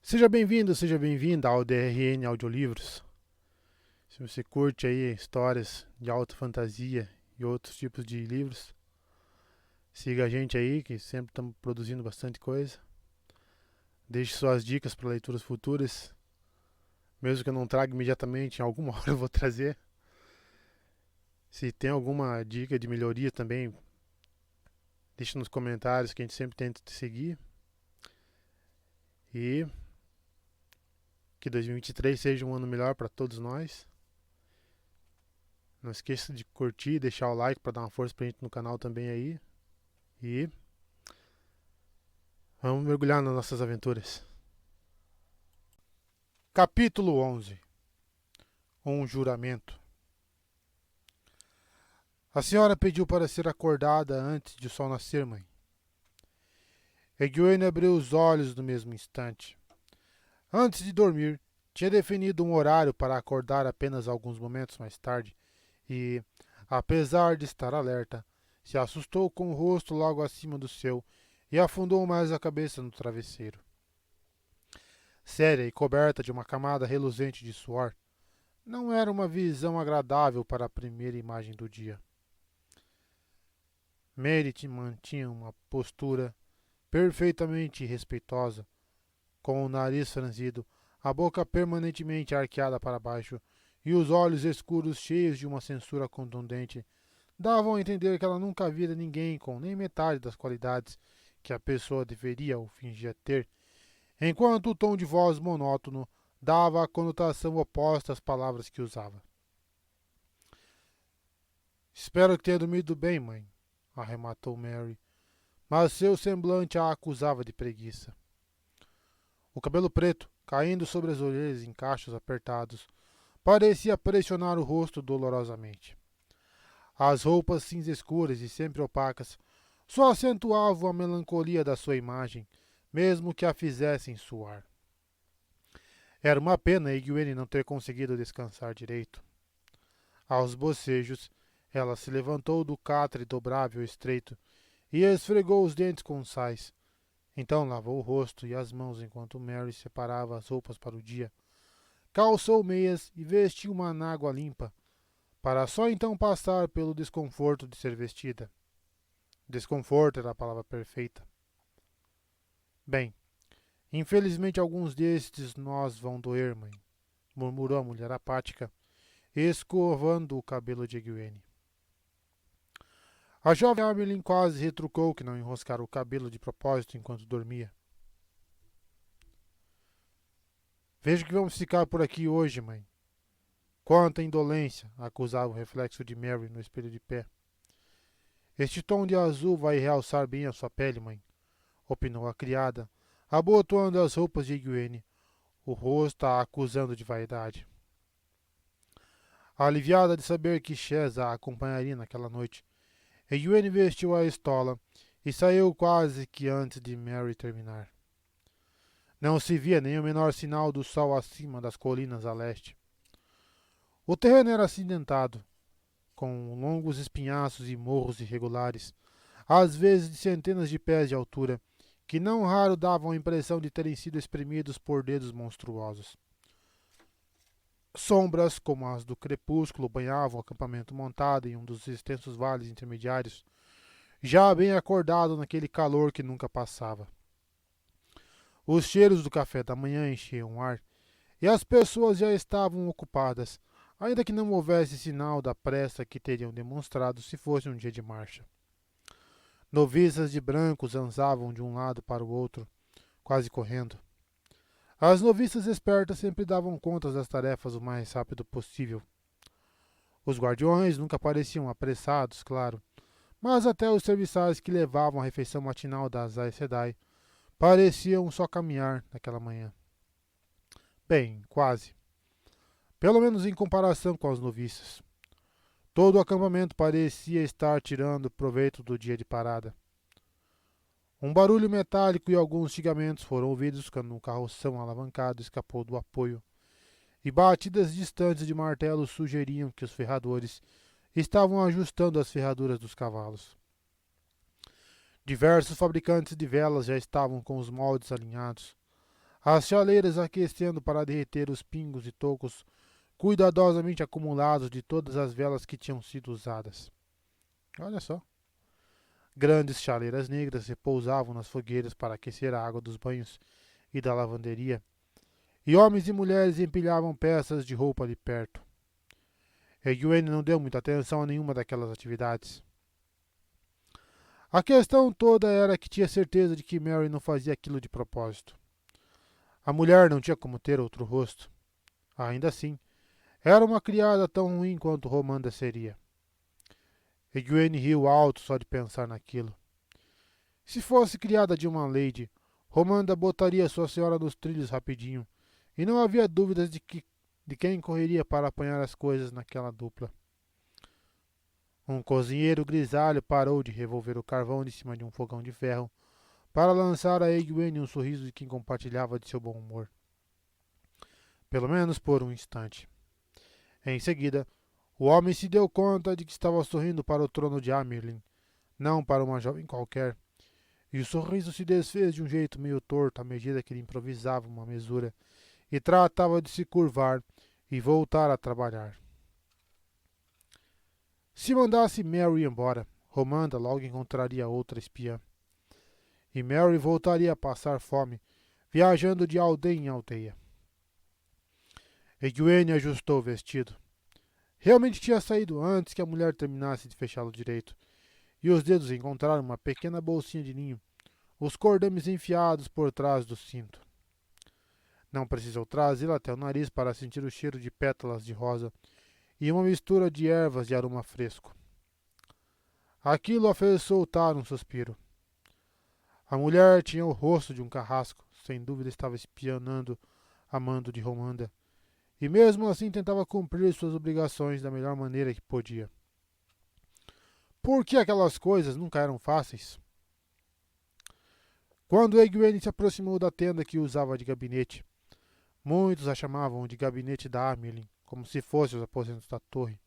Seja bem-vindo, seja bem-vinda ao DRN Audiolivros. Se você curte aí histórias de alta fantasia e outros tipos de livros, siga a gente aí, que sempre estamos produzindo bastante coisa. Deixe suas dicas para leituras futuras, mesmo que eu não traga imediatamente, em alguma hora eu vou trazer. Se tem alguma dica de melhoria também, deixe nos comentários que a gente sempre tenta te seguir. E que 2023 seja um ano melhor para todos nós. Não esqueça de curtir e deixar o like para dar uma força pra gente no canal também aí. E vamos mergulhar nas nossas aventuras. Capítulo 11. Um juramento. A senhora pediu para ser acordada antes de o sol nascer, mãe. Egwene abriu os olhos no mesmo instante. Antes de dormir, tinha definido um horário para acordar apenas alguns momentos mais tarde e, apesar de estar alerta, se assustou com o rosto logo acima do seu e afundou mais a cabeça no travesseiro. Séria e coberta de uma camada reluzente de suor, não era uma visão agradável para a primeira imagem do dia. Merit mantinha uma postura perfeitamente respeitosa, com o nariz franzido, a boca permanentemente arqueada para baixo e os olhos escuros cheios de uma censura contundente davam a entender que ela nunca vira ninguém com nem metade das qualidades que a pessoa deveria ou fingia ter, enquanto o tom de voz monótono dava a conotação oposta às palavras que usava. Espero que tenha dormido bem, mãe, arrematou Mary, mas seu semblante a acusava de preguiça. O cabelo preto, caindo sobre as orelhas em cachos apertados, parecia pressionar o rosto dolorosamente. As roupas cinza escuras e sempre opacas só acentuavam a melancolia da sua imagem, mesmo que a fizessem suar. Era uma pena Egwene não ter conseguido descansar direito. Aos bocejos, ela se levantou do catre dobrável estreito e esfregou os dentes com sais. Então lavou o rosto e as mãos enquanto Mary separava as roupas para o dia. Calçou meias e vestiu uma anágua limpa, para só então passar pelo desconforto de ser vestida. Desconforto era a palavra perfeita. Bem, infelizmente alguns destes nós vão doer, mãe, murmurou a mulher apática, escovando o cabelo de Egwene. A jovem Amerlin quase retrucou que não enroscara o cabelo de propósito enquanto dormia. Vejo que vamos ficar por aqui hoje, mãe. Quanta indolência, acusava o reflexo de Mary no espelho de pé. Este tom de azul vai realçar bem a sua pele, mãe, opinou a criada, abotoando as roupas de Egwene, o rosto a acusando de vaidade. Aliviada de saber que Shez a acompanharia naquela noite, Egwene vestiu a estola e saiu quase que antes de Mary terminar. Não se via nem o menor sinal do sol acima das colinas a leste. O terreno era acidentado, com longos espinhaços e morros irregulares, às vezes de centenas de pés de altura, que não raro davam a impressão de terem sido espremidos por dedos monstruosos. Sombras, como as do crepúsculo, banhavam o acampamento montado em um dos extensos vales intermediários, já bem acordado naquele calor que nunca passava. Os cheiros do café da manhã enchiam o ar, e as pessoas já estavam ocupadas, ainda que não houvesse sinal da pressa que teriam demonstrado se fosse um dia de marcha. Noviças de branco zanzavam de um lado para o outro, quase correndo. As noviças espertas sempre davam conta das tarefas o mais rápido possível. Os guardiões nunca pareciam apressados, claro, mas até os serviçais que levavam a refeição matinal das Aes Sedai pareciam só caminhar naquela manhã. Bem, quase. Pelo menos em comparação com as noviças. Todo o acampamento parecia estar tirando proveito do dia de parada. Um barulho metálico e alguns xingamentos foram ouvidos quando um carroção alavancado escapou do apoio, e batidas distantes de martelos sugeriam que os ferradores estavam ajustando as ferraduras dos cavalos. Diversos fabricantes de velas já estavam com os moldes alinhados. as chaleiras aquecendo para derreter os pingos e tocos cuidadosamente acumulados de todas as velas que tinham sido usadas. Olha só. Grandes chaleiras negras repousavam nas fogueiras para aquecer a água dos banhos e da lavanderia, e homens e mulheres empilhavam peças de roupa ali perto. Egwene não deu muita atenção a nenhuma daquelas atividades. A questão toda era que tinha certeza de que Mary não fazia aquilo de propósito. A mulher não tinha como ter outro rosto. Ainda assim, era uma criada tão ruim quanto Romanda seria. Egwene riu alto só de pensar naquilo. Se fosse criada de uma lady, Romanda botaria sua senhora nos trilhos rapidinho, e não havia dúvidas de quem correria para apanhar as coisas naquela dupla. Um cozinheiro grisalho parou de revolver o carvão de cima de um fogão de ferro para lançar a Egwene um sorriso de quem compartilhava de seu bom humor. Pelo menos por um instante. Em seguida, o homem se deu conta de que estava sorrindo para o trono de Amerlin, não para uma jovem qualquer, e o sorriso se desfez de um jeito meio torto à medida que ele improvisava uma mesura e tratava de se curvar e voltar a trabalhar. Se mandasse Mary embora, Romanda logo encontraria outra espiã. E Mary voltaria a passar fome, viajando de aldeia em aldeia. Egwene ajustou o vestido. Realmente tinha saído antes que a mulher terminasse de fechá-lo direito, e os dedos encontraram uma pequena bolsinha de linho, os cordames enfiados por trás do cinto. Não precisou trazê-la até o nariz para sentir o cheiro de pétalas de rosa e uma mistura de ervas de aroma fresco. Aquilo a fez soltar um suspiro. A mulher tinha o rosto de um carrasco, sem dúvida estava espionando a mando de Romanda, e mesmo assim tentava cumprir suas obrigações da melhor maneira que podia. Por que aquelas coisas nunca eram fáceis? Quando Egwene se aproximou da tenda que usava de gabinete, muitos a chamavam de gabinete da Amerlin, como se fosse os aposentos da torre.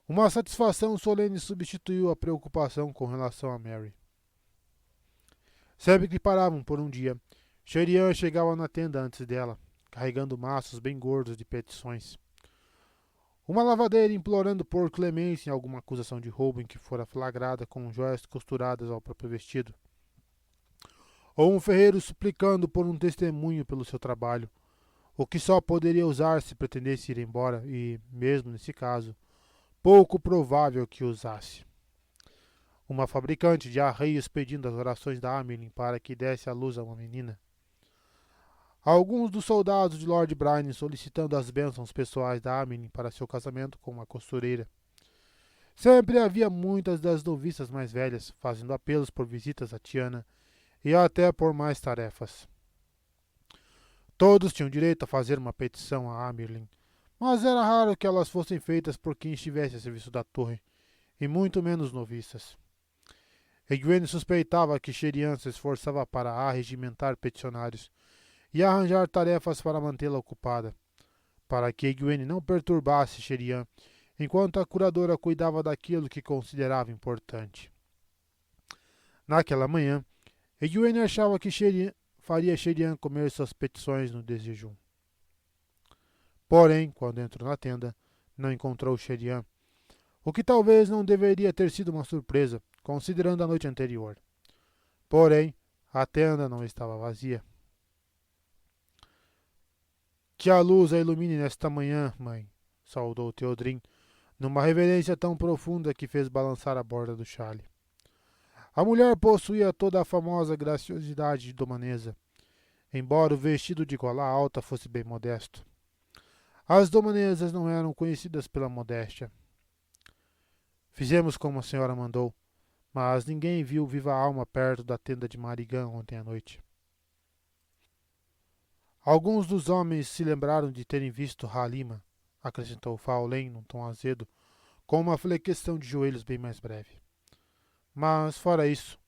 Uma satisfação solene substituiu a preocupação com relação a Mary. Sempre que paravam por um dia, Sherian chegava na tenda antes dela, carregando maços bem gordos de petições. Uma lavadeira implorando por clemência em alguma acusação de roubo em que fora flagrada com joias costuradas ao próprio vestido. Ou um ferreiro suplicando por um testemunho pelo seu trabalho, o que só poderia usar se pretendesse ir embora e, mesmo nesse caso, pouco provável que usasse. Uma fabricante de arreios pedindo as orações da Amerlin para que desse à luz a uma menina. Alguns dos soldados de Lord Brian solicitando as bênçãos pessoais da Amerlin para seu casamento com uma costureira. Sempre havia muitas das noviças mais velhas fazendo apelos por visitas a Tiana e até por mais tarefas. Todos tinham direito a fazer uma petição a Amerlin, mas era raro que elas fossem feitas por quem estivesse a serviço da torre, e muito menos noviças. Egwene suspeitava que Sherian se esforçava para arregimentar peticionários e arranjar tarefas para mantê-la ocupada, para que Egwene não perturbasse Sherian enquanto a curadora cuidava daquilo que considerava importante. Naquela manhã, Egwene achava que faria Sherian comer suas petições no desjejum. Porém, quando entrou na tenda, não encontrou Sherian, o que talvez não deveria ter sido uma surpresa, considerando a noite anterior. Porém, a tenda não estava vazia. Que a luz a ilumine nesta manhã, mãe, saudou Theodrin, numa reverência tão profunda que fez balançar a borda do chale. A mulher possuía toda a famosa graciosidade de domanesa, embora o vestido de gola alta fosse bem modesto. As domanesas não eram conhecidas pela modéstia. Fizemos como a senhora mandou, mas ninguém viu viva alma perto da tenda de Marigan ontem à noite. Alguns dos homens se lembraram de terem visto Halima, acrescentou Faolen num tom azedo, com uma flexão de joelhos bem mais breve. Mas, fora isso,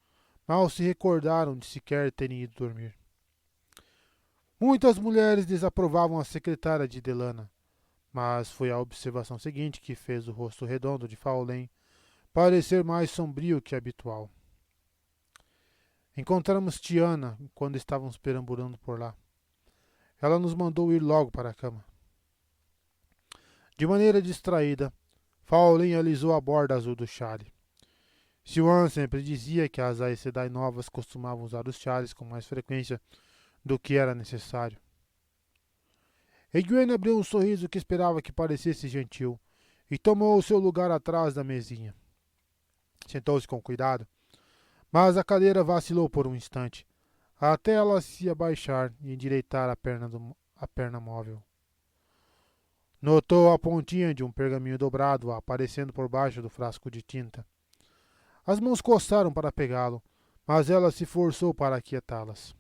mal se recordaram de sequer terem ido dormir. Muitas mulheres desaprovavam a secretária de Delana, mas foi a observação seguinte que fez o rosto redondo de Faolen parecer mais sombrio que habitual. Encontramos Tiana quando estávamos perambulando por lá. ela nos mandou ir logo para a cama. De maneira distraída, Faulen alisou a borda azul do chale. Siwan sempre dizia que as Aes Sedai novas costumavam usar os chales com mais frequência do que era necessário. Egwene abriu um sorriso que esperava que parecesse gentil e tomou o seu lugar atrás da mesinha. Sentou-se com cuidado, mas a cadeira vacilou por um instante, até ela se abaixar e endireitar a perna móvel. Notou a pontinha de um pergaminho dobrado aparecendo por baixo do frasco de tinta. As mãos coçaram para pegá-lo, mas ela se forçou para aquietá-las.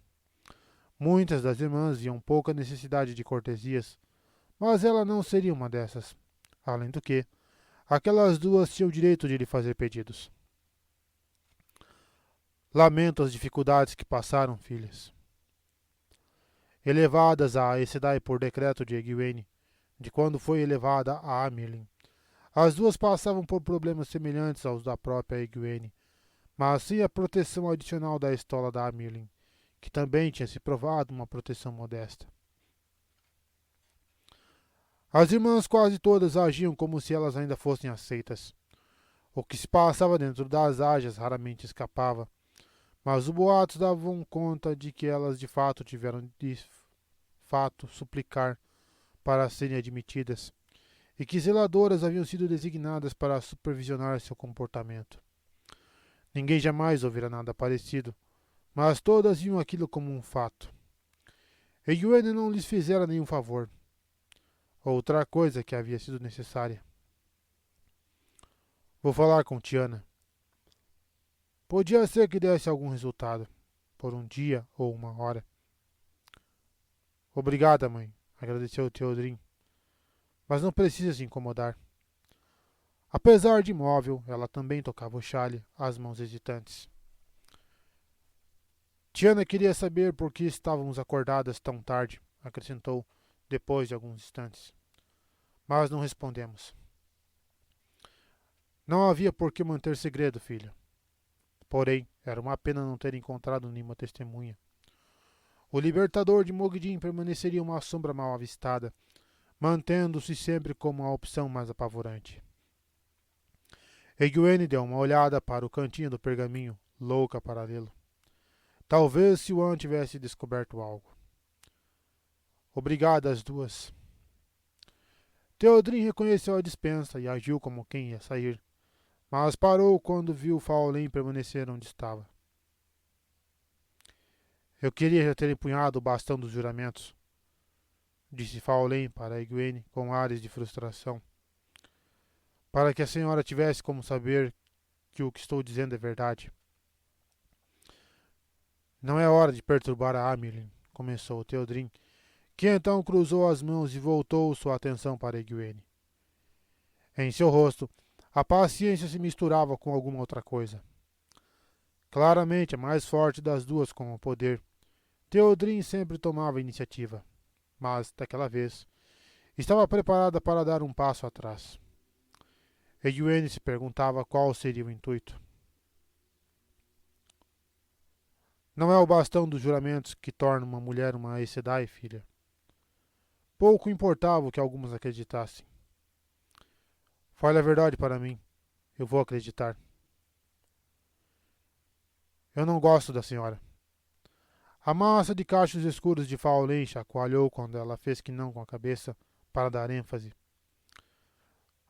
Muitas das irmãs viam pouca necessidade de cortesias, mas ela não seria uma dessas. Além do que, aquelas duas tinham o direito de lhe fazer pedidos. Lamento as dificuldades que passaram, filhas. Elevadas a Aes Sedai por decreto de Egwene, de quando foi elevada a Amyrlin, as duas passavam por problemas semelhantes aos da própria Egwene, mas sem a proteção adicional da estola da Amyrlin, que também tinha se provado uma proteção modesta. As irmãs quase todas agiam como se elas ainda fossem aceitas. O que se passava dentro das Ajas raramente escapava, mas os boatos davam conta de que elas de fato tiveram de fato suplicar para serem admitidas, e que zeladoras haviam sido designadas para supervisionar seu comportamento. Ninguém jamais ouvira nada parecido, mas todas viam aquilo como um fato. Egwene não lhes fizera nenhum favor. Outra coisa que havia sido necessária. Vou falar com Tiana. Podia ser que desse algum resultado, por um dia ou uma hora. Obrigada, mãe, agradeceu Theodrin. Mas não precisa se incomodar. Apesar de imóvel, ela também tocava o chale, as mãos hesitantes. Tiana queria saber por que estávamos acordadas tão tarde, acrescentou, depois de alguns instantes. Mas não respondemos. Não havia por que manter segredo, filha. Porém, era uma pena não ter encontrado nenhuma testemunha. O libertador de Moghedien permaneceria uma sombra mal avistada, mantendo-se sempre como a opção mais apavorante. Egwene deu uma olhada para o cantinho do pergaminho, louca para lê-lo. Talvez Siwan tivesse descoberto algo. Obrigada às duas. Theodrin reconheceu a dispensa e agiu como quem ia sair, mas parou quando viu Faulen permanecer onde estava. Eu queria já ter empunhado o bastão dos juramentos, disse Faulen para Egwene com ares de frustração, para que a senhora tivesse como saber que o que estou dizendo é verdade. Não é hora de perturbar a Amyrlin, começou Theodrin, que então cruzou as mãos e voltou sua atenção para Egwene. Em seu rosto, a paciência se misturava com alguma outra coisa. Claramente a mais forte das duas com o poder, Theodrin sempre tomava a iniciativa, mas, daquela vez, estava preparada para dar um passo atrás. Egwene se perguntava qual seria o intuito. Não é o bastão dos juramentos que torna uma mulher uma Aes Sedai, filha. Pouco importava o que algumas acreditassem. Fale a verdade para mim. Eu vou acreditar. Eu não gosto da senhora. A massa de cachos escuros de Faulen chacoalhou quando ela fez que não com a cabeça para dar ênfase.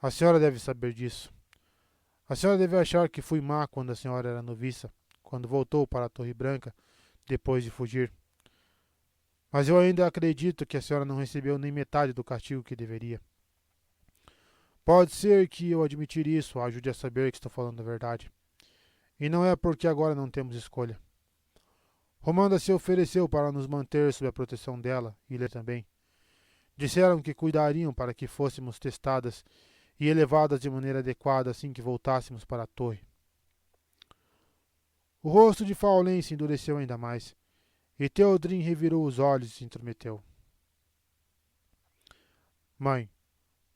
A senhora deve saber disso. A senhora deve achar que fui má quando a senhora era noviça, quando voltou para a Torre Branca, depois de fugir. Mas eu ainda acredito que a senhora não recebeu nem metade do castigo que deveria. Pode ser que eu admitir isso ajude a saber que estou falando a verdade. E não é porque agora não temos escolha. Romanda se ofereceu para nos manter sob a proteção dela, e Ler também. Disseram que cuidariam para que fôssemos testadas e elevadas de maneira adequada assim que voltássemos para a torre. O rosto de Faulen se endureceu ainda mais, e Theodrin revirou os olhos e se intrometeu. Mãe,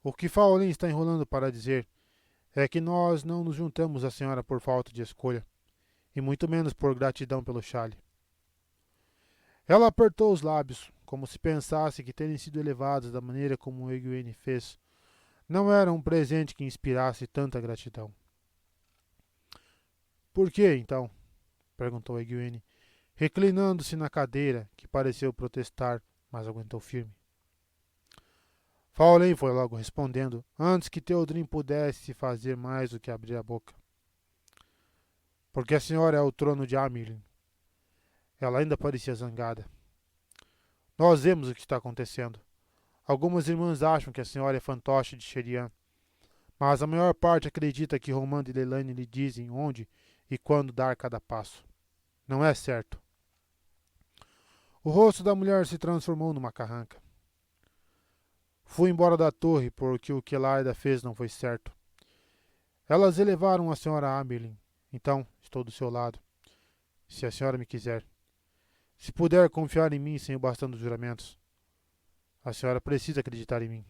o que Faulen está enrolando para dizer é que nós não nos juntamos à senhora por falta de escolha, e muito menos por gratidão pelo chale. Ela apertou os lábios, como se pensasse que terem sido elevadas da maneira como Egwene fez, não era um presente que inspirasse tanta gratidão. Por que, então? Perguntou Egwene, reclinando-se na cadeira, que pareceu protestar, mas aguentou firme. Faulen foi logo respondendo, antes que Theodrin pudesse fazer mais do que abrir a boca. Porque a senhora é o trono de Amyrlin. Ela ainda parecia zangada. Nós vemos o que está acontecendo. Algumas irmãs acham que a senhora é fantoche de Sherian, mas a maior parte acredita que Romand e Leilani lhe dizem onde e quando dar cada passo. Não é certo. O rosto da mulher se transformou numa carranca. Fui embora da torre porque o que Elaida fez não foi certo. Elas elevaram a senhora Amyrlin. Então, estou do seu lado. Se a senhora me quiser. Se puder confiar em mim sem o bastão dos juramentos. A senhora precisa acreditar em mim.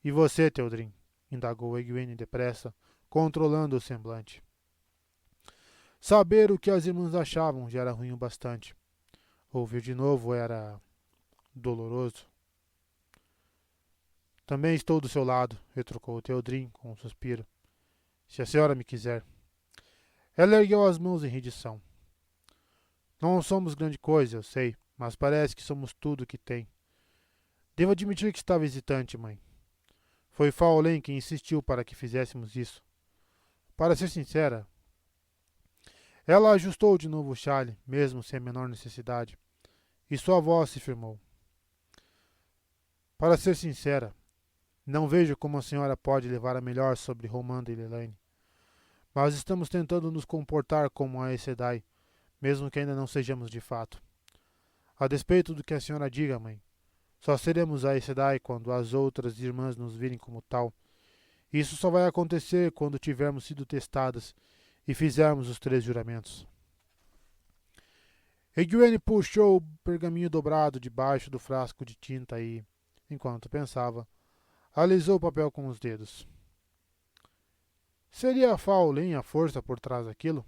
E você, Theodrin? Indagou Egwene depressa, controlando o semblante. Saber o que as irmãs achavam já era ruim o bastante. Ouvir de novo era doloroso. Também estou do seu lado, retrucou Theodrin com um suspiro. Se a senhora me quiser. Ela ergueu as mãos em rendição. Não somos grande coisa, eu sei, mas parece que somos tudo o que tem. Devo admitir que estava hesitante, mãe. Foi Faulen quem insistiu para que fizéssemos isso. Para ser sincera, ela ajustou de novo o chale, mesmo sem a menor necessidade, e sua voz se firmou. Para ser sincera, não vejo como a senhora pode levar a melhor sobre Romand e Leilani. Mas estamos tentando nos comportar como a Aes Sedai, mesmo que ainda não sejamos de fato. A despeito do que a senhora diga, mãe, só seremos Aes Sedai quando as outras irmãs nos virem como tal. Isso só vai acontecer quando tivermos sido testadas e fizermos os 3 juramentos. Egwene puxou o pergaminho dobrado debaixo do frasco de tinta e, enquanto pensava, alisou o papel com os dedos. Seria Faulen a força por trás daquilo?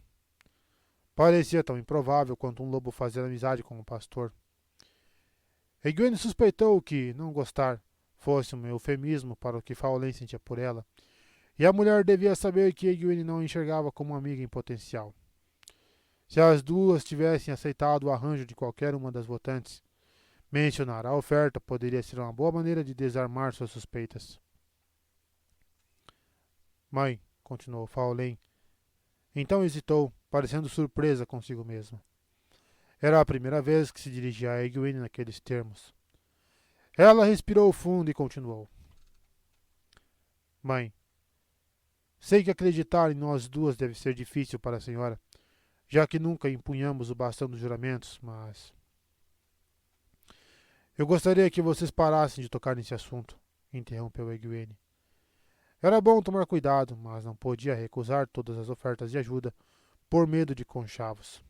Parecia tão improvável quanto um lobo fazer amizade com um pastor. Egwene suspeitou que não gostar fosse um eufemismo para o que Faulen sentia por ela, e a mulher devia saber que Egwene não enxergava como amiga em potencial. Se as duas tivessem aceitado o arranjo de qualquer uma das votantes, mencionar a oferta poderia ser uma boa maneira de desarmar suas suspeitas. Mãe, continuou Faulen. Então hesitou, parecendo surpresa consigo mesma. Era a primeira vez que se dirigia a Egwene naqueles termos. Ela respirou fundo e continuou. Mãe, sei que acreditar em nós duas deve ser difícil para a senhora, já que nunca empunhamos o bastão dos juramentos, mas... Eu gostaria que vocês parassem de tocar nesse assunto, interrompeu Egwene. Era bom tomar cuidado, mas não podia recusar todas as ofertas de ajuda por medo de conchavos.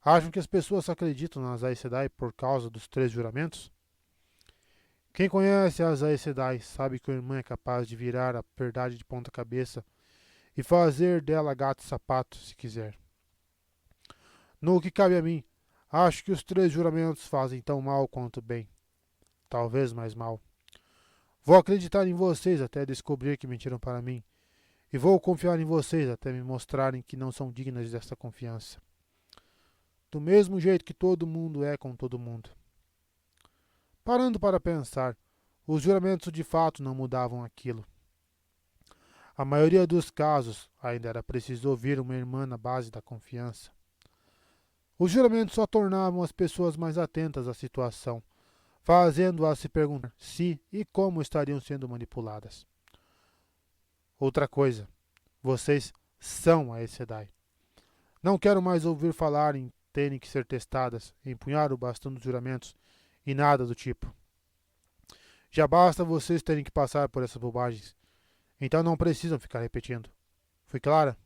Acham que as pessoas só acreditam nas Aes Sedai por causa dos 3 juramentos? Quem conhece as Aes Sedai sabe que a irmã é capaz de virar a verdade de ponta cabeça e fazer dela gato e sapato, se quiser. No que cabe a mim, acho que os 3 juramentos fazem tão mal quanto bem. Talvez mais mal. Vou acreditar em vocês até descobrir que mentiram para mim, e vou confiar em vocês até me mostrarem que não são dignas dessa confiança. Do mesmo jeito que todo mundo é com todo mundo. Parando para pensar, os juramentos de fato não mudavam aquilo. A maioria dos casos ainda era preciso ouvir uma irmã na base da confiança. Os juramentos só tornavam as pessoas mais atentas à situação, fazendo-as se perguntar se e como estariam sendo manipuladas. Outra coisa, vocês são a Aes Sedai. Não quero mais ouvir falar em terem que ser testadas, empunhar o bastão dos juramentos e nada do tipo. Já basta vocês terem que passar por essas bobagens, então não precisam ficar repetindo. Fui clara?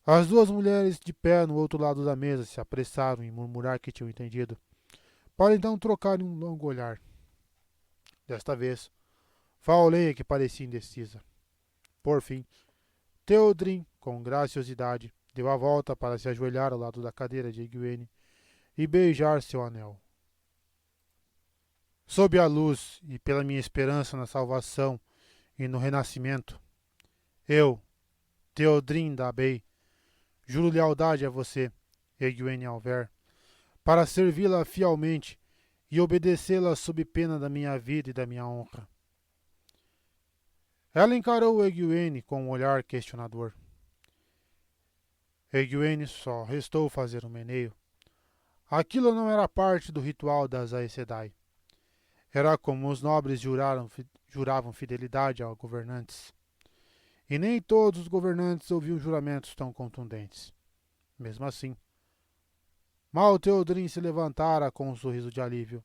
As duas mulheres de pé no outro lado da mesa se apressaram em murmurar que tinham entendido, para então trocarem um longo olhar. Desta vez, Faulen é que parecia indecisa. Por fim, Theodrin, com graciosidade, deu a volta para se ajoelhar ao lado da cadeira de Egwene e beijar seu anel. Sob a luz e pela minha esperança na salvação e no renascimento, eu, Theodrin da Bay, juro lealdade a você, Egwene Alver, para servi-la fielmente e obedecê-la sob pena da minha vida e da minha honra. Ela encarou Egwene com um olhar questionador. Egwene só restou fazer um meneio. Aquilo não era parte do ritual das Aes Sedai. Era como os nobres juravam fidelidade aos governantes. E nem todos os governantes ouviam juramentos tão contundentes. Mesmo assim, mal Theodrin se levantara com um sorriso de alívio,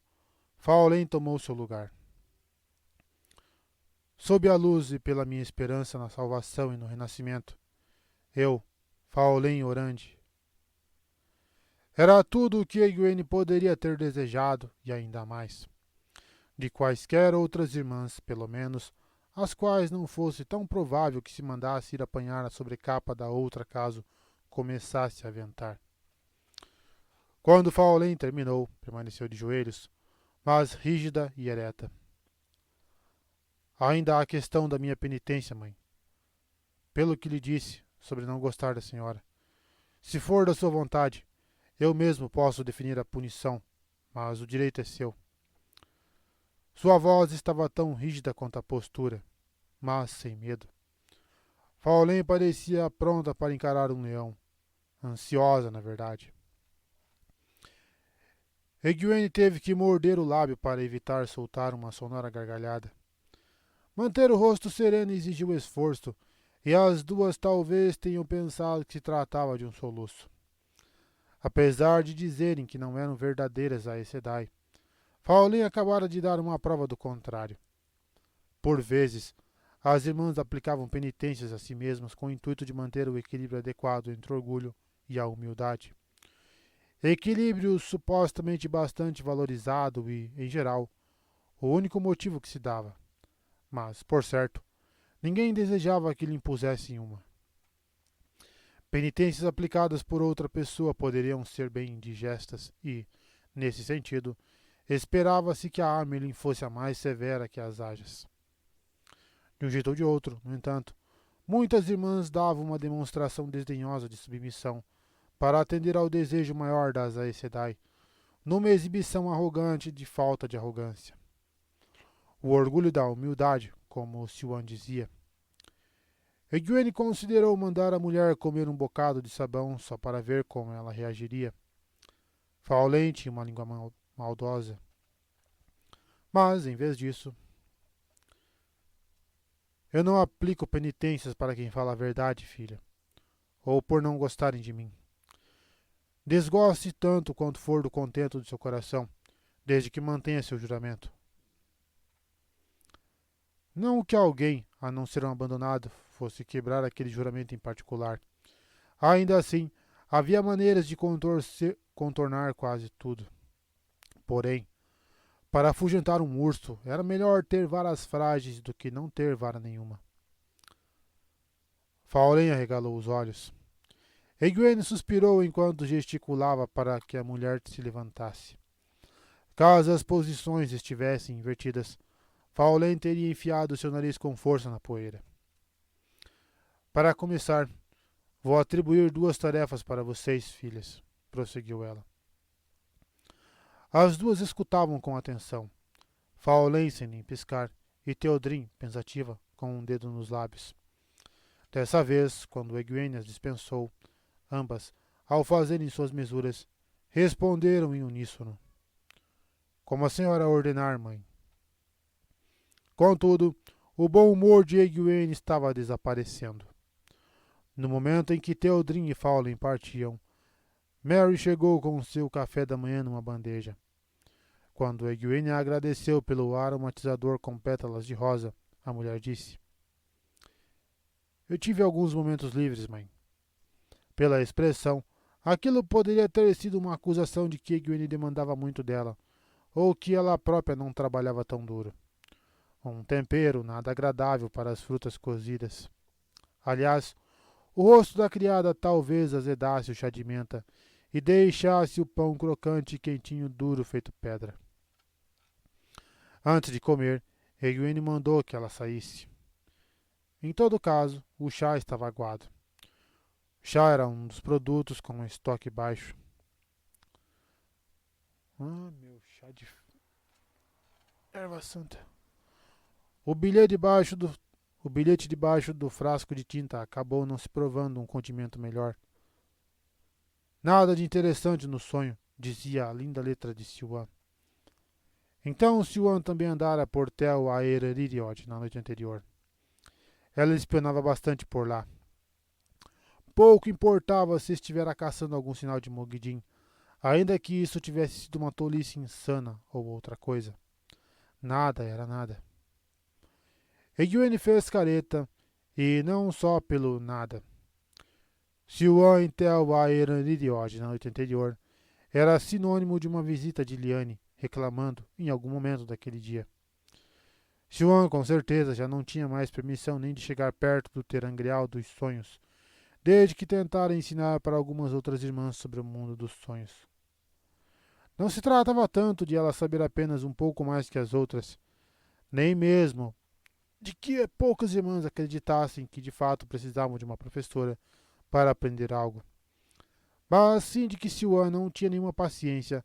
Faolen tomou seu lugar. Sob a luz e pela minha esperança na salvação e no renascimento, eu, Faolen Orandi. Era tudo o que Egwene poderia ter desejado e ainda mais. De quaisquer outras irmãs, pelo menos, as quais não fosse tão provável que se mandasse ir apanhar a sobrecapa da outra caso começasse a ventar. Quando Faolen terminou, permaneceu de joelhos, mas rígida e ereta. Ainda há a questão da minha penitência, mãe. Pelo que lhe disse sobre não gostar da senhora. Se for da sua vontade, eu mesmo posso definir a punição, mas o direito é seu. Sua voz estava tão rígida quanto a postura, mas sem medo. Faolen parecia pronta para encarar um leão. Ansiosa, na verdade. Egwene teve que morder o lábio para evitar soltar uma sonora gargalhada. Manter o rosto sereno exigiu esforço, e as duas talvez tenham pensado que se tratava de um soluço. Apesar de dizerem que não eram verdadeiras Aes Sedai, Faolen acabara de dar uma prova do contrário. Por vezes, as irmãs aplicavam penitências a si mesmas com o intuito de manter o equilíbrio adequado entre o orgulho e a humildade. Equilíbrio supostamente bastante valorizado e, em geral, o único motivo que se dava. Mas, por certo, ninguém desejava que lhe impusessem uma. Penitências aplicadas por outra pessoa poderiam ser bem indigestas e, nesse sentido, esperava-se que a Amyrlin fosse a mais severa que as Ajas. De um jeito ou de outro, no entanto, muitas irmãs davam uma demonstração desdenhosa de submissão para atender ao desejo maior das Aes Sedai, numa exibição arrogante de falta de arrogância. O orgulho da humildade, como Siuan dizia. Egwene considerou mandar a mulher comer um bocado de sabão só para ver como ela reagiria. Faolen tinha uma língua maldosa. Mas, em vez disso, eu não aplico penitências para quem fala a verdade, filha, ou por não gostarem de mim. Desgoste tanto quanto for do contento do seu coração, desde que mantenha seu juramento. Não que alguém, a não ser um abandonado, fosse quebrar aquele juramento em particular. Ainda assim, havia maneiras de contornar quase tudo. Porém, para afugentar um urso, era melhor ter varas frágeis do que não ter vara nenhuma. Faolen arregalou os olhos. Egwene suspirou enquanto gesticulava para que a mulher se levantasse. Caso as posições estivessem invertidas, Faolen teria enfiado seu nariz com força na poeira. Para começar, vou atribuir 2 tarefas para vocês, filhas, prosseguiu ela. As duas escutavam com atenção. Faolen sem nem piscar, e Theodrin, pensativa, com um dedo nos lábios. Dessa vez, quando Egwene as dispensou, ambas, ao fazerem suas mesuras, responderam em uníssono. Como a senhora ordenar, mãe. Contudo, o bom humor de Egwene estava desaparecendo. No momento em que Theodrin e Faolen partiam, Merry chegou com seu café da manhã numa bandeja. Quando Egwene a agradeceu pelo aromatizador com pétalas de rosa, a mulher disse: Eu tive alguns momentos livres, mãe. Pela expressão, aquilo poderia ter sido uma acusação de que Egwene demandava muito dela, ou que ela própria não trabalhava tão duro. Um tempero nada agradável para as frutas cozidas. Aliás, O rosto da criada talvez azedasse o chá de menta e deixasse o pão crocante e quentinho duro feito pedra. Antes de comer, Egwene mandou que ela saísse. Em todo caso, o chá estava aguado. O chá era um dos produtos com estoque baixo. Meu chá de erva santa. O bilhete debaixo do frasco de tinta acabou não se provando um condimento melhor. Nada de interessante no sonho, dizia a linda letra de Siuan. Então Siuan também andara por Tel Aeririod na noite anterior. Ela espionava bastante por lá. Pouco importava se estivera caçando algum sinal de Mogidin, ainda que isso tivesse sido uma tolice insana ou outra coisa. Nada era nada. Egwene fez careta, e não só pelo nada. Siuan em Tel Aeririod na noite anterior era sinônimo de uma visita de Liane, reclamando em algum momento daquele dia. Siuan com certeza já não tinha mais permissão nem de chegar perto do terangreal dos sonhos, desde que tentara ensinar para algumas outras irmãs sobre o mundo dos sonhos. Não se tratava tanto de ela saber apenas um pouco mais que as outras, nem mesmo de que poucas irmãs acreditassem que de fato precisavam de uma professora para aprender algo, mas sim de que Siuan não tinha nenhuma paciência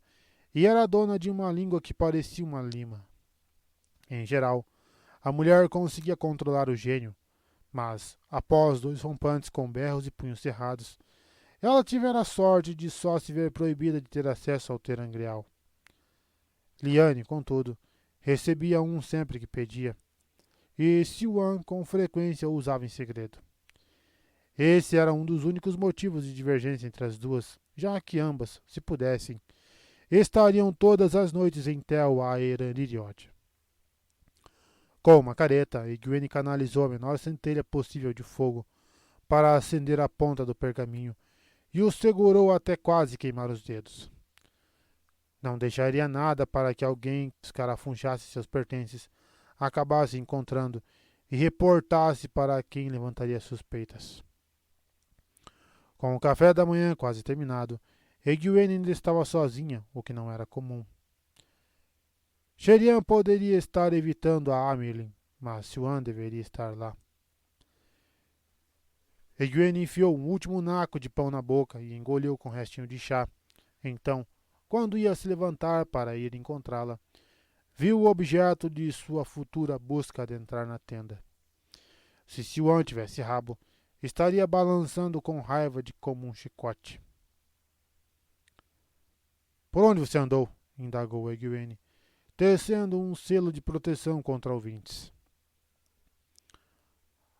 e era dona de uma língua que parecia uma lima. Em geral, a mulher conseguia controlar o gênio, mas, após 2 rompantes com berros e punhos cerrados, ela tivera a sorte de só se ver proibida de ter acesso ao terangreal. Liane, contudo, recebia um sempre que pedia, e Siuan com frequência o usava em segredo. Esse era um dos únicos motivos de divergência entre as duas, já que ambas, se pudessem, estariam todas as noites em Tel Aeririod. Com uma careta, Egwene canalizou a menor centelha possível de fogo para acender a ponta do pergaminho e o segurou até quase queimar os dedos. Não deixaria nada para que alguém escarafunchasse seus pertences, acabasse encontrando e reportasse para quem levantaria suspeitas. Com o café da manhã quase terminado, Egwene ainda estava sozinha, o que não era comum. Sherian poderia estar evitando a Amerlin, mas Siuan deveria estar lá. Egwene enfiou um último naco de pão na boca e engoliu com o restinho de chá. Então, quando ia se levantar para ir encontrá-la, viu o objeto de sua futura busca adentrar na tenda. Se Siuan tivesse rabo, estaria balançando com raiva de como um chicote. Por onde você andou? Indagou Egwene, tecendo um selo de proteção contra ouvintes.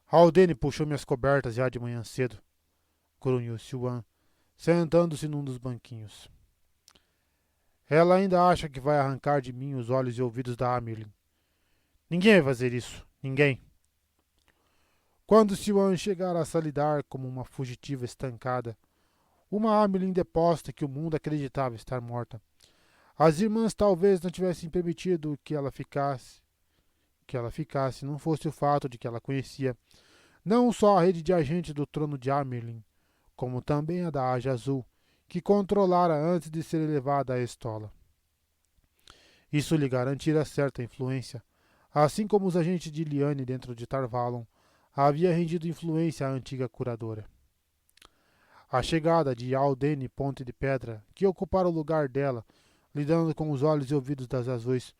Haldane puxou minhas cobertas já de manhã cedo, grunhiu Siuan, sentando-se num dos banquinhos. Ela ainda acha que vai arrancar de mim os olhos e ouvidos da Amerlin. Ninguém vai fazer isso. Ninguém. Quando Siuan chegara a se lidar como uma fugitiva estancada, uma Amerlin deposta que o mundo acreditava estar morta, as irmãs talvez não tivessem permitido que ela ficasse, não fosse o fato de que ela conhecia não só a rede de agentes do trono de Amerlin, como também a da Aja Azul, que controlara antes de ser elevada à estola. Isso lhe garantira certa influência, assim como os agentes de Liane dentro de Tar Valon havia rendido influência à antiga curadora. A chegada de Haldane Ponte de Pedra, que ocupara o lugar dela, lidando com os olhos e ouvidos das azuis,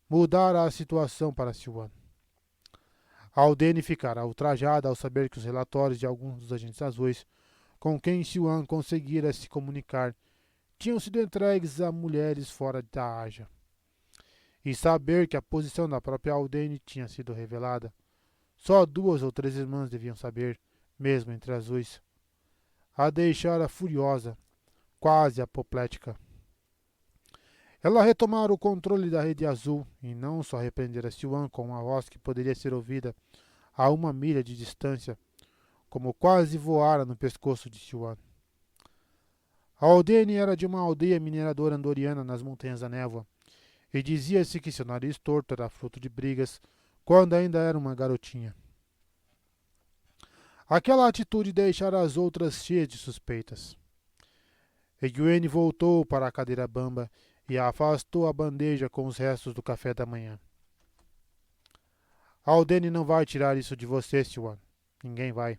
mudara a situação para Siuan. Haldane ficara ultrajada ao saber que os relatórios de alguns dos agentes azuis com quem Siuan conseguira se comunicar tinham sido entregues a mulheres fora da Aja. E saber que a posição da própria Haldane tinha sido revelada. Só 2 ou 3 irmãs deviam saber, mesmo entre azuis. A deixara furiosa, quase apoplética. Ela retomara o controle da rede azul e não só repreendera Siuan com uma voz que poderia ser ouvida a 1 milha de distância, como quase voara no pescoço de Siuan. Haldane era de uma aldeia mineradora andoriana nas Montanhas da Névoa, e dizia-se que seu nariz torto era fruto de brigas quando ainda era uma garotinha. Aquela atitude deixara as outras cheias de suspeitas. Egwene voltou para a cadeira bamba e afastou a bandeja com os restos do café da manhã. Aldene não vai tirar isso de você, Siwan. Ninguém vai.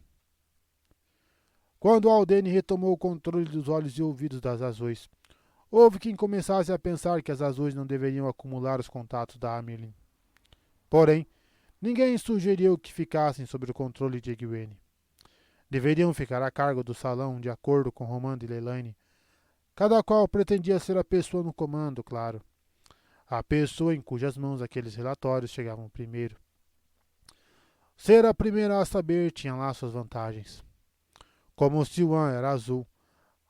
Quando Aldene retomou o controle dos olhos e ouvidos das azuis, houve quem começasse a pensar que as azuis não deveriam acumular os contatos da Amerlin. Porém, ninguém sugeriu que ficassem sob o controle de Egwene. Deveriam ficar a cargo do salão de acordo com Romand e Leilani. Cada qual pretendia ser a pessoa no comando, claro. A pessoa em cujas mãos aqueles relatórios chegavam primeiro. Ser a primeira a saber tinha lá suas vantagens. Como o Siwan era azul,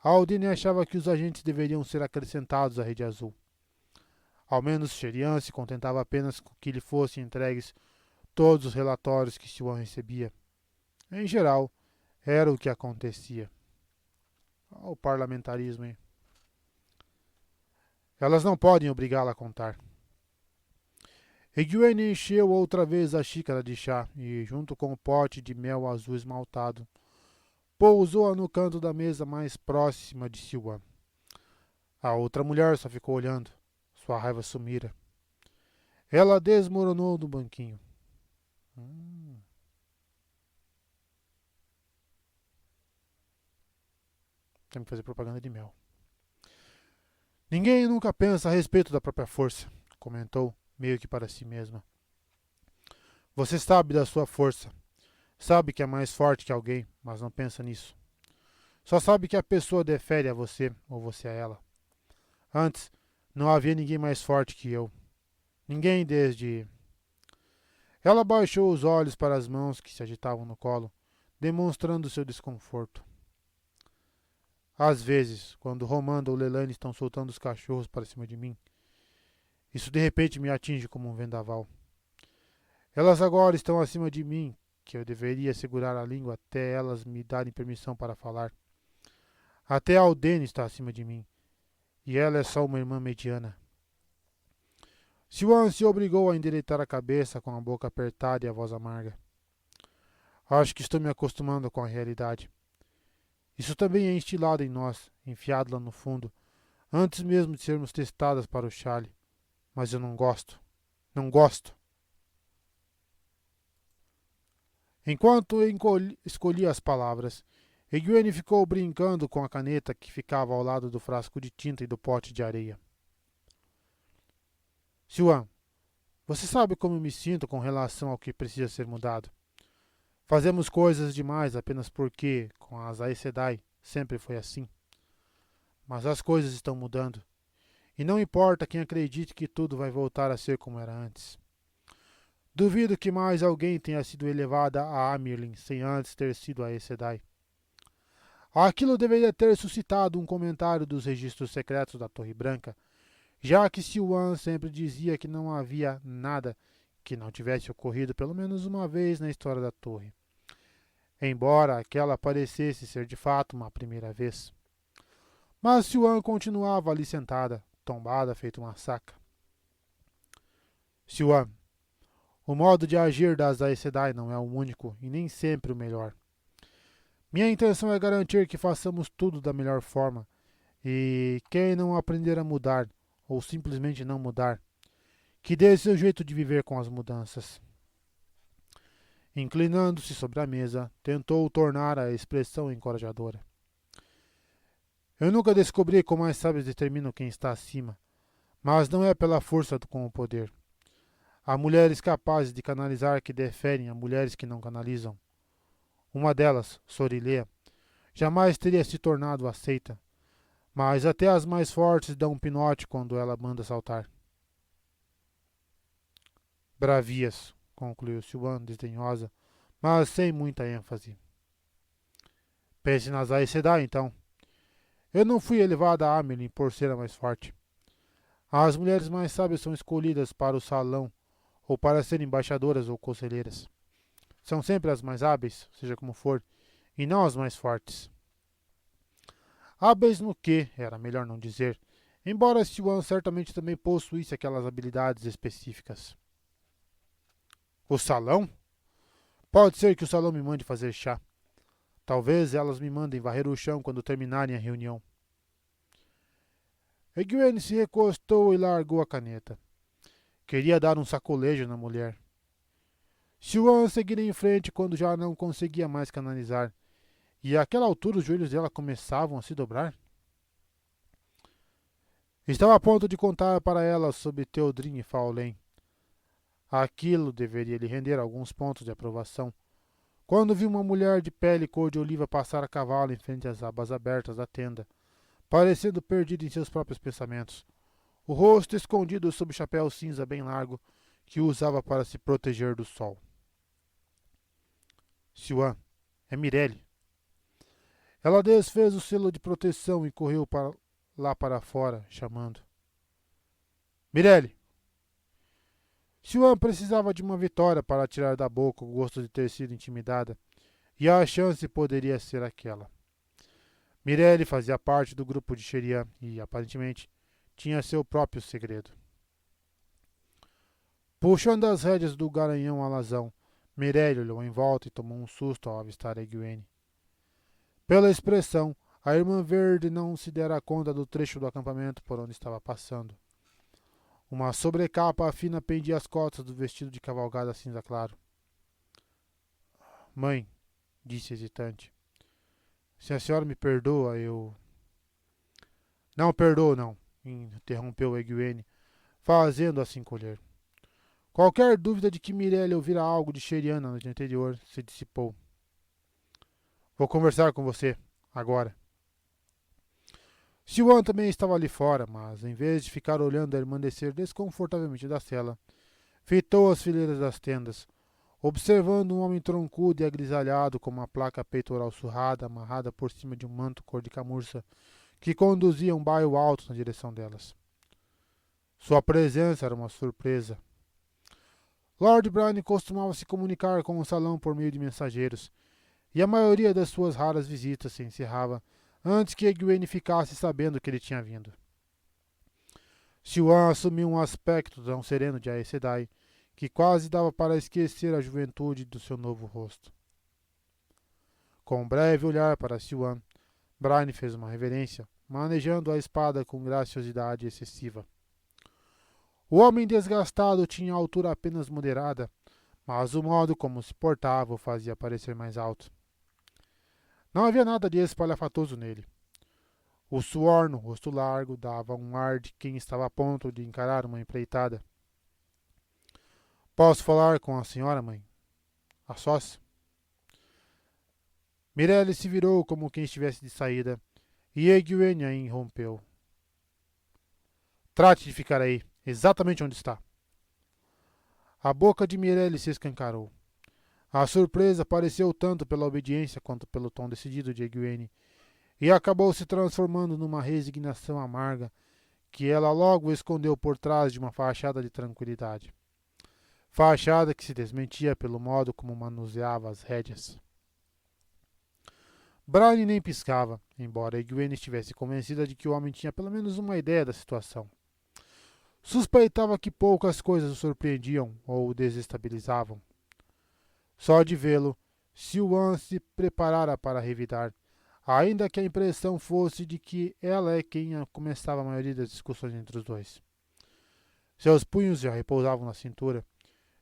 Aldene achava que os agentes deveriam ser acrescentados à rede azul. Ao menos Sherian se contentava apenas com que lhe fossem entregues todos os relatórios que Siwan recebia. Em geral, era o que acontecia. O parlamentarismo, hein? Elas não podem obrigá-la a contar. Egwene encheu outra vez a xícara de chá e, junto com o pote de mel azul esmaltado, pousou-a no canto da mesa mais próxima de Siwan. A outra mulher só ficou olhando. Sua raiva sumira. Ela desmoronou no banquinho. Tem que fazer propaganda de mel. Ninguém nunca pensa a respeito da própria força, comentou, meio que para si mesma. Você sabe da sua força. Sabe que é mais forte que alguém, mas não pensa nisso. Só sabe que a pessoa defere a você ou você a ela. Antes, não havia ninguém mais forte que eu. Ninguém desde... Ela baixou os olhos para as mãos que se agitavam no colo, demonstrando seu desconforto. Às vezes, quando Romand ou Leilani estão soltando os cachorros para cima de mim, isso de repente me atinge como um vendaval. Elas agora estão acima de mim, que eu deveria segurar a língua até elas me darem permissão para falar. Até Aldene está acima de mim, e ela é só uma irmã mediana. Siwan se obrigou a endireitar a cabeça com a boca apertada e a voz amarga. Acho que estou me acostumando com a realidade. Isso também é instilado em nós, enfiado lá no fundo, antes mesmo de sermos testadas para o chale. Mas eu não gosto. Não gosto. Enquanto escolhia as palavras, Egwene ficou brincando com a caneta que ficava ao lado do frasco de tinta e do pote de areia. Siwan, você sabe como eu me sinto com relação ao que precisa ser mudado. Fazemos coisas demais apenas porque, com as Aes Sedai, sempre foi assim. Mas as coisas estão mudando. E não importa quem acredite que tudo vai voltar a ser como era antes. Duvido que mais alguém tenha sido elevada a Amerlin sem antes ter sido a Aes Sedai. Aquilo deveria ter suscitado um comentário dos registros secretos da Torre Branca, já que Siwan sempre dizia que não havia nada que não tivesse ocorrido pelo menos uma vez na história da Torre. Embora aquela parecesse ser de fato uma primeira vez. Mas Siwan continuava ali sentada, tombada feito uma saca. Siwan, o modo de agir das Aes Sedai não é o único e nem sempre o melhor. Minha intenção é garantir que façamos tudo da melhor forma, e quem não aprender a mudar, ou simplesmente não mudar, que dê seu jeito de viver com as mudanças. Inclinando-se sobre a mesa, tentou tornar a expressão encorajadora. Eu nunca descobri como as sábias determinam quem está acima, mas não é pela força com o poder. Há mulheres capazes de canalizar que deferem a mulheres que não canalizam. Uma delas, Sorilea, jamais teria se tornado aceita, mas até as mais fortes dão um pinote quando ela manda saltar. Bravias, concluiu Siwan, desdenhosa, mas sem muita ênfase. Pense nas Aes Sedai, então. Eu não fui elevada a Amerlin por ser a mais forte. As mulheres mais sábias são escolhidas para o salão ou para serem embaixadoras ou conselheiras. São sempre as mais hábeis, seja como for, e não as mais fortes. Hábeis no que, era melhor não dizer, embora Siwan certamente também possuísse aquelas habilidades específicas. O salão? Pode ser que o salão me mande fazer chá. Talvez elas me mandem varrer o chão quando terminarem a reunião. Egwene se recostou e largou a caneta. Queria dar um sacolejo na mulher. Siuan seguira em frente quando já não conseguia mais canalizar, e àquela altura os joelhos dela começavam a se dobrar. Estava a ponto de contar para ela sobre Theodrin e Faulen. Aquilo deveria lhe render alguns pontos de aprovação, quando viu uma mulher de pele cor de oliva passar a cavalo em frente às abas abertas da tenda, parecendo perdida em seus próprios pensamentos, o rosto escondido sob o chapéu cinza bem largo que usava para se proteger do sol. Siuan, é Mirelle. Ela desfez o selo de proteção e correu lá para fora, chamando. Mirelle! Siuan precisava de uma vitória para tirar da boca o gosto de ter sido intimidada, e a chance poderia ser aquela. Mirelle fazia parte do grupo de Sherian e, aparentemente, tinha seu próprio segredo. Puxando as rédeas do garanhão alazão, Mirelle olhou em volta e tomou um susto ao avistar Egwene. Pela expressão, a Irmã Verde não se dera conta do trecho do acampamento por onde estava passando. Uma sobrecapa fina pendia às costas do vestido de cavalgada cinza claro. Mãe, disse hesitante, se a senhora me perdoa, eu... Não perdoo, não, interrompeu Egwene, fazendo-a se encolher. Qualquer dúvida de que Mirelle ouvira algo de Sherian na noite anterior se dissipou. Vou conversar com você, agora. Siuan também estava ali fora, mas, em vez de ficar olhando a irmã descer desconfortavelmente da cela, fitou as fileiras das tendas, observando um homem troncudo e agrisalhado com uma placa peitoral surrada amarrada por cima de um manto cor de camurça que conduzia um baio alto na direção delas. Sua presença era uma surpresa. Lord Brian costumava se comunicar com o salão por meio de mensageiros, e a maioria das suas raras visitas se encerrava antes que Egwene ficasse sabendo que ele tinha vindo. Siuan assumiu um aspecto tão sereno de Aes Sedai que quase dava para esquecer a juventude do seu novo rosto. Com um breve olhar para Siuan, Brian fez uma reverência, manejando a espada com graciosidade excessiva. O homem desgastado tinha altura apenas moderada, mas o modo como se portava o fazia parecer mais alto. Não havia nada de espalhafatoso nele. O suor no rosto largo dava um ar de quem estava a ponto de encarar uma empreitada. Posso falar com a senhora, mãe? A sós? Mirelle se virou como quem estivesse de saída, e Egwene a interrompeu. Trate de ficar aí, exatamente onde está. A boca de Mirelle se escancarou. A surpresa pareceu tanto pela obediência quanto pelo tom decidido de Egwene, e acabou se transformando numa resignação amarga que ela logo escondeu por trás de uma fachada de tranquilidade. Fachada que se desmentia pelo modo como manuseava as rédeas. Brian nem piscava, embora Egwene estivesse convencida de que o homem tinha pelo menos uma ideia da situação. Suspeitava que poucas coisas o surpreendiam ou o desestabilizavam. Só de vê-lo, Siuan se preparara para revidar, ainda que a impressão fosse de que ela é quem começava a maioria das discussões entre os dois. Seus punhos já repousavam na cintura,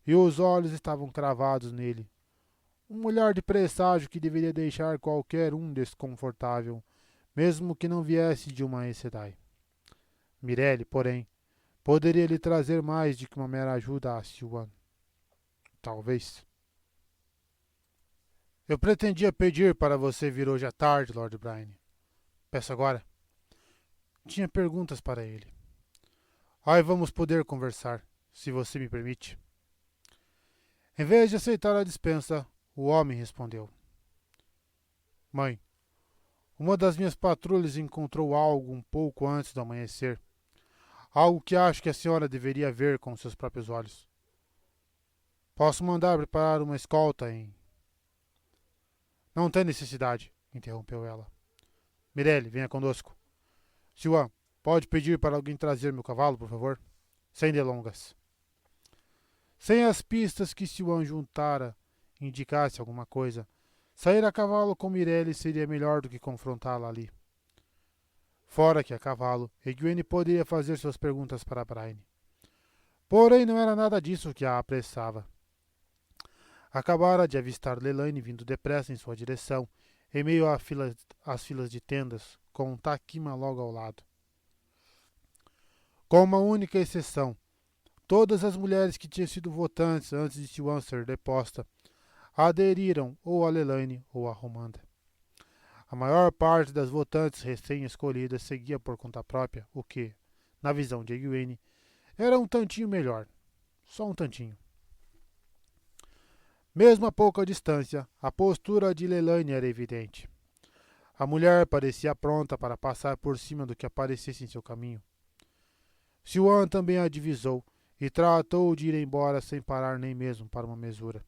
e os olhos estavam cravados nele. Um olhar de presságio que deveria deixar qualquer um desconfortável, mesmo que não viesse de uma Aes Sedai. Mirelle, porém, poderia lhe trazer mais de que uma mera ajuda a Siuan. Talvez. Eu pretendia pedir para você vir hoje à tarde, Lord Brian. Peço agora. Tinha perguntas para ele. Aí vamos poder conversar, se você me permite. Em vez de aceitar a dispensa, o homem respondeu. Mãe, uma das minhas patrulhas encontrou algo um pouco antes do amanhecer. Algo que acho que a senhora deveria ver com seus próprios olhos. Posso mandar preparar uma escolta em... Não tem necessidade, interrompeu ela. Mirelle, venha conosco. Siuan, pode pedir para alguém trazer meu cavalo, por favor? Sem delongas. Sem as pistas que Siuan juntara indicasse alguma coisa, Sair a cavalo com Mirelle seria melhor do que confrontá-la ali. Fora que a cavalo, Egwene poderia fazer suas perguntas para Braine. Porém, não era nada disso que a apressava. Acabara de avistar Lelaine vindo depressa em sua direção, em meio às filas de tendas, com Takima logo ao lado. Com uma única exceção, todas as mulheres que tinham sido votantes antes de Siwan ser deposta aderiram ou a Lelaine ou a Romanda. A maior parte das votantes recém-escolhidas seguia por conta própria, o que, na visão de Egwene, era um tantinho melhor. Só um tantinho. Mesmo a pouca distância, a postura de Lelaine era evidente. A mulher parecia pronta para passar por cima do que aparecesse em seu caminho. Siwan também a divisou e tratou de ir embora sem parar nem mesmo para uma mesura.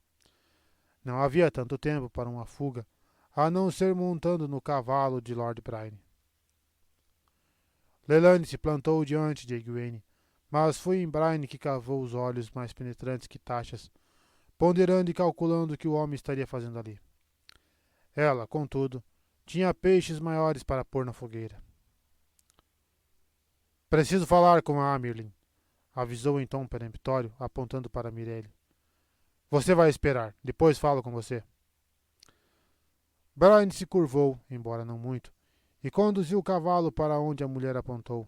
Não havia tanto tempo para uma fuga, a não ser montando no cavalo de Lord Braine. Lelaine se plantou diante de Egwene, mas foi em Braine que cavou os olhos mais penetrantes que taxas, ponderando e calculando o que o homem estaria fazendo ali. Ela, contudo, tinha peixes maiores para pôr na fogueira. Preciso falar com a Amerlin, avisou em tom peremptório, apontando para Mirelle. Você vai esperar, depois falo com você. Braine se curvou, embora não muito, e conduziu o cavalo para onde a mulher apontou.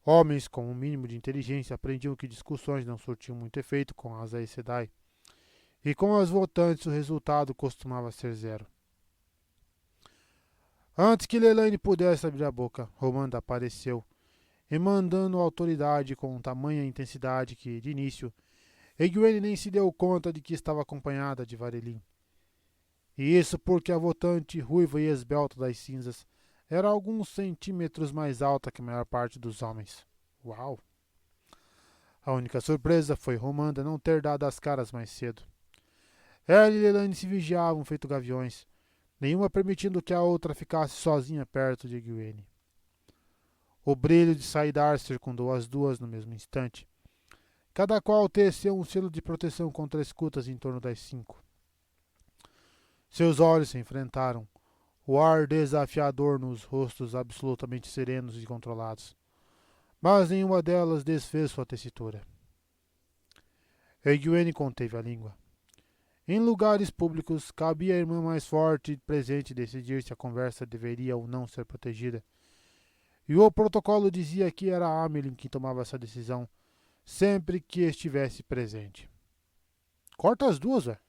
Homens com um mínimo de inteligência aprendiam que discussões não surtiam muito efeito com as Aes Sedai, e com as votantes o resultado costumava ser zero. Antes que Lelaine pudesse abrir a boca, Romanda apareceu, emandando autoridade com tamanha intensidade que, de início, Egwene nem se deu conta de que estava acompanhada de Varelin. E isso porque a votante ruiva e esbelta das cinzas era alguns centímetros mais alta que a maior parte dos homens. Uau! A única surpresa foi Romanda não ter dado as caras mais cedo. Ela e Lelaine se vigiavam feito gaviões, nenhuma permitindo que a outra ficasse sozinha perto de Egwene. O brilho de Saidar circundou as duas no mesmo instante. Cada qual teceu um selo de proteção contra escutas em torno das 5. Seus olhos se enfrentaram, o ar desafiador nos rostos absolutamente serenos e controlados. Mas nenhuma delas desfez sua tessitura. Egwene conteve a língua. Em lugares públicos, cabia à irmã mais forte e presente decidir se a conversa deveria ou não ser protegida. E o protocolo dizia que era a Amelin quem tomava essa decisão, sempre que estivesse presente. Corta as duas, velho.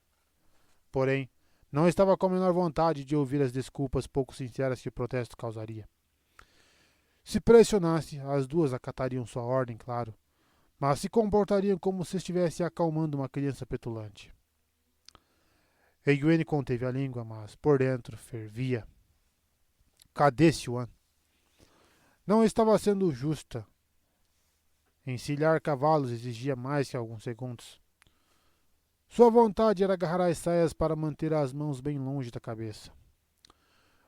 Porém, não estava com a menor vontade de ouvir as desculpas pouco sinceras que o protesto causaria. Se pressionasse, as duas acatariam sua ordem, claro, mas se comportariam como se estivesse acalmando uma criança petulante. Egwene conteve a língua, mas por dentro fervia. Cadê Siwan? Não estava sendo justa. Encilhar cavalos exigia mais que alguns segundos. Sua vontade era agarrar as saias para manter as mãos bem longe da cabeça.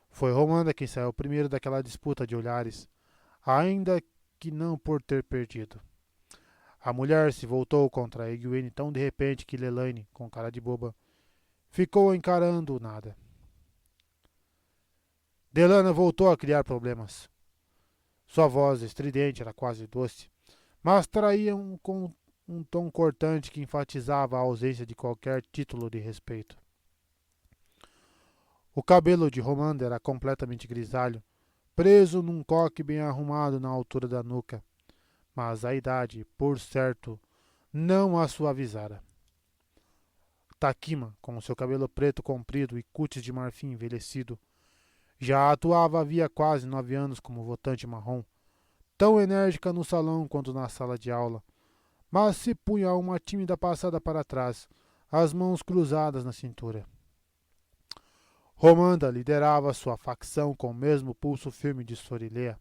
Foi Romanda quem saiu primeiro daquela disputa de olhares, ainda que não por ter perdido. A mulher se voltou contra Egwene tão de repente que Lelaine, com cara de boba, ficou encarando o nada. Delana voltou a criar problemas. Sua voz estridente era quase doce, mas traía com um tom cortante que enfatizava a ausência de qualquer título de respeito. O cabelo de Romanda era completamente grisalho, preso num coque bem arrumado na altura da nuca, mas a idade, por certo, não a suavizara. Takima, com seu cabelo preto comprido e cutis de marfim envelhecido, já atuava havia quase 9 anos como votante marrom, tão enérgica no salão quanto na sala de aula, mas se punha uma tímida passada para trás, as mãos cruzadas na cintura. Romanda liderava sua facção com o mesmo pulso firme de Sorilea.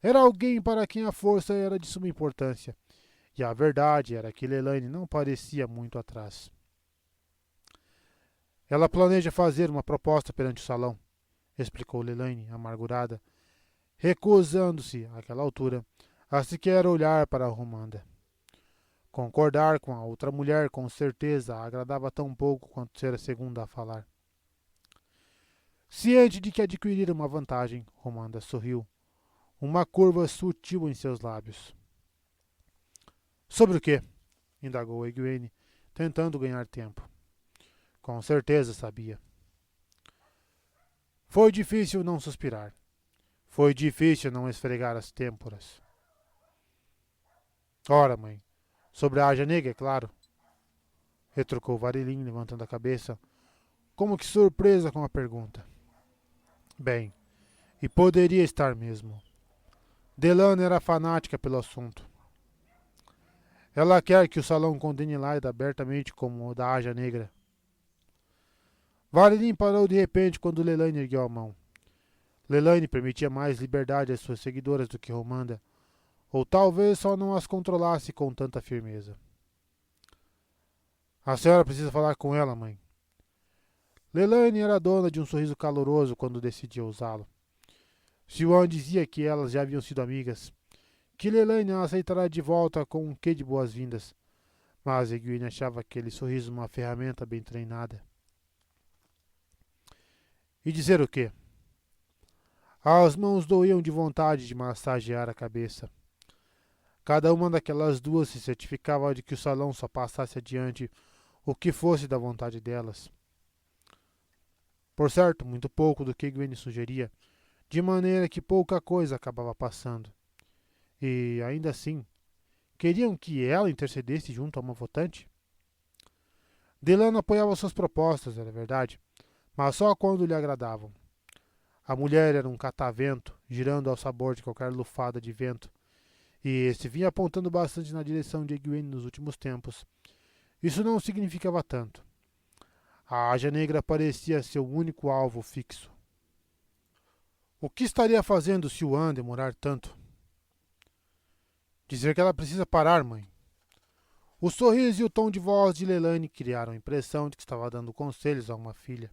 Era alguém para quem a força era de suma importância, e a verdade era que Lelaine não parecia muito atrás. Ela planeja fazer uma proposta perante o salão, explicou Lelaine, amargurada, recusando-se, àquela altura, a sequer olhar para a Romanda. Concordar com a outra mulher com certeza a agradava tão pouco quanto ser a segunda a falar. Ciente de que adquirira uma vantagem, Romanda sorriu, uma curva sutil em seus lábios. Sobre o quê? Indagou Egwene, tentando ganhar tempo. Com certeza sabia. Foi difícil não suspirar. Foi difícil não esfregar as têmporas. Ora, mãe, sobre a Aja Negra, é claro, retrucou Varilin, levantando a cabeça, como que surpresa com a pergunta. Bem, e poderia estar mesmo. Delana era fanática pelo assunto. Ela quer que o salão condene Laida abertamente como o da Aja Negra. Varilin parou de repente quando Lelaine ergueu a mão. Lelaine permitia mais liberdade às suas seguidoras do que Romanda, ou talvez só não as controlasse com tanta firmeza. A senhora precisa falar com ela, mãe. Lelaine era dona de um sorriso caloroso quando decidia usá-lo. Siuan dizia que elas já haviam sido amigas, que Lelaine a aceitará de volta com um quê de boas-vindas, mas Egwene achava aquele sorriso uma ferramenta bem treinada. E dizer o quê? As mãos doíam de vontade de massagear a cabeça. Cada uma daquelas duas se certificava de que o salão só passasse adiante o que fosse da vontade delas. Por certo, muito pouco do que Egwene sugeria, de maneira que pouca coisa acabava passando. E, ainda assim, queriam que ela intercedesse junto a uma votante? Delano apoiava suas propostas, era verdade, mas só quando lhe agradavam. A mulher era um catavento, girando ao sabor de qualquer lufada de vento, e este vinha apontando bastante na direção de Egwene nos últimos tempos. Isso não significava tanto. A Aja Negra parecia seu único alvo fixo. O que estaria fazendo Siuan demorar tanto? Dizer que ela precisa parar, mãe. O sorriso e o tom de voz de Lelaine criaram a impressão de que estava dando conselhos a uma filha.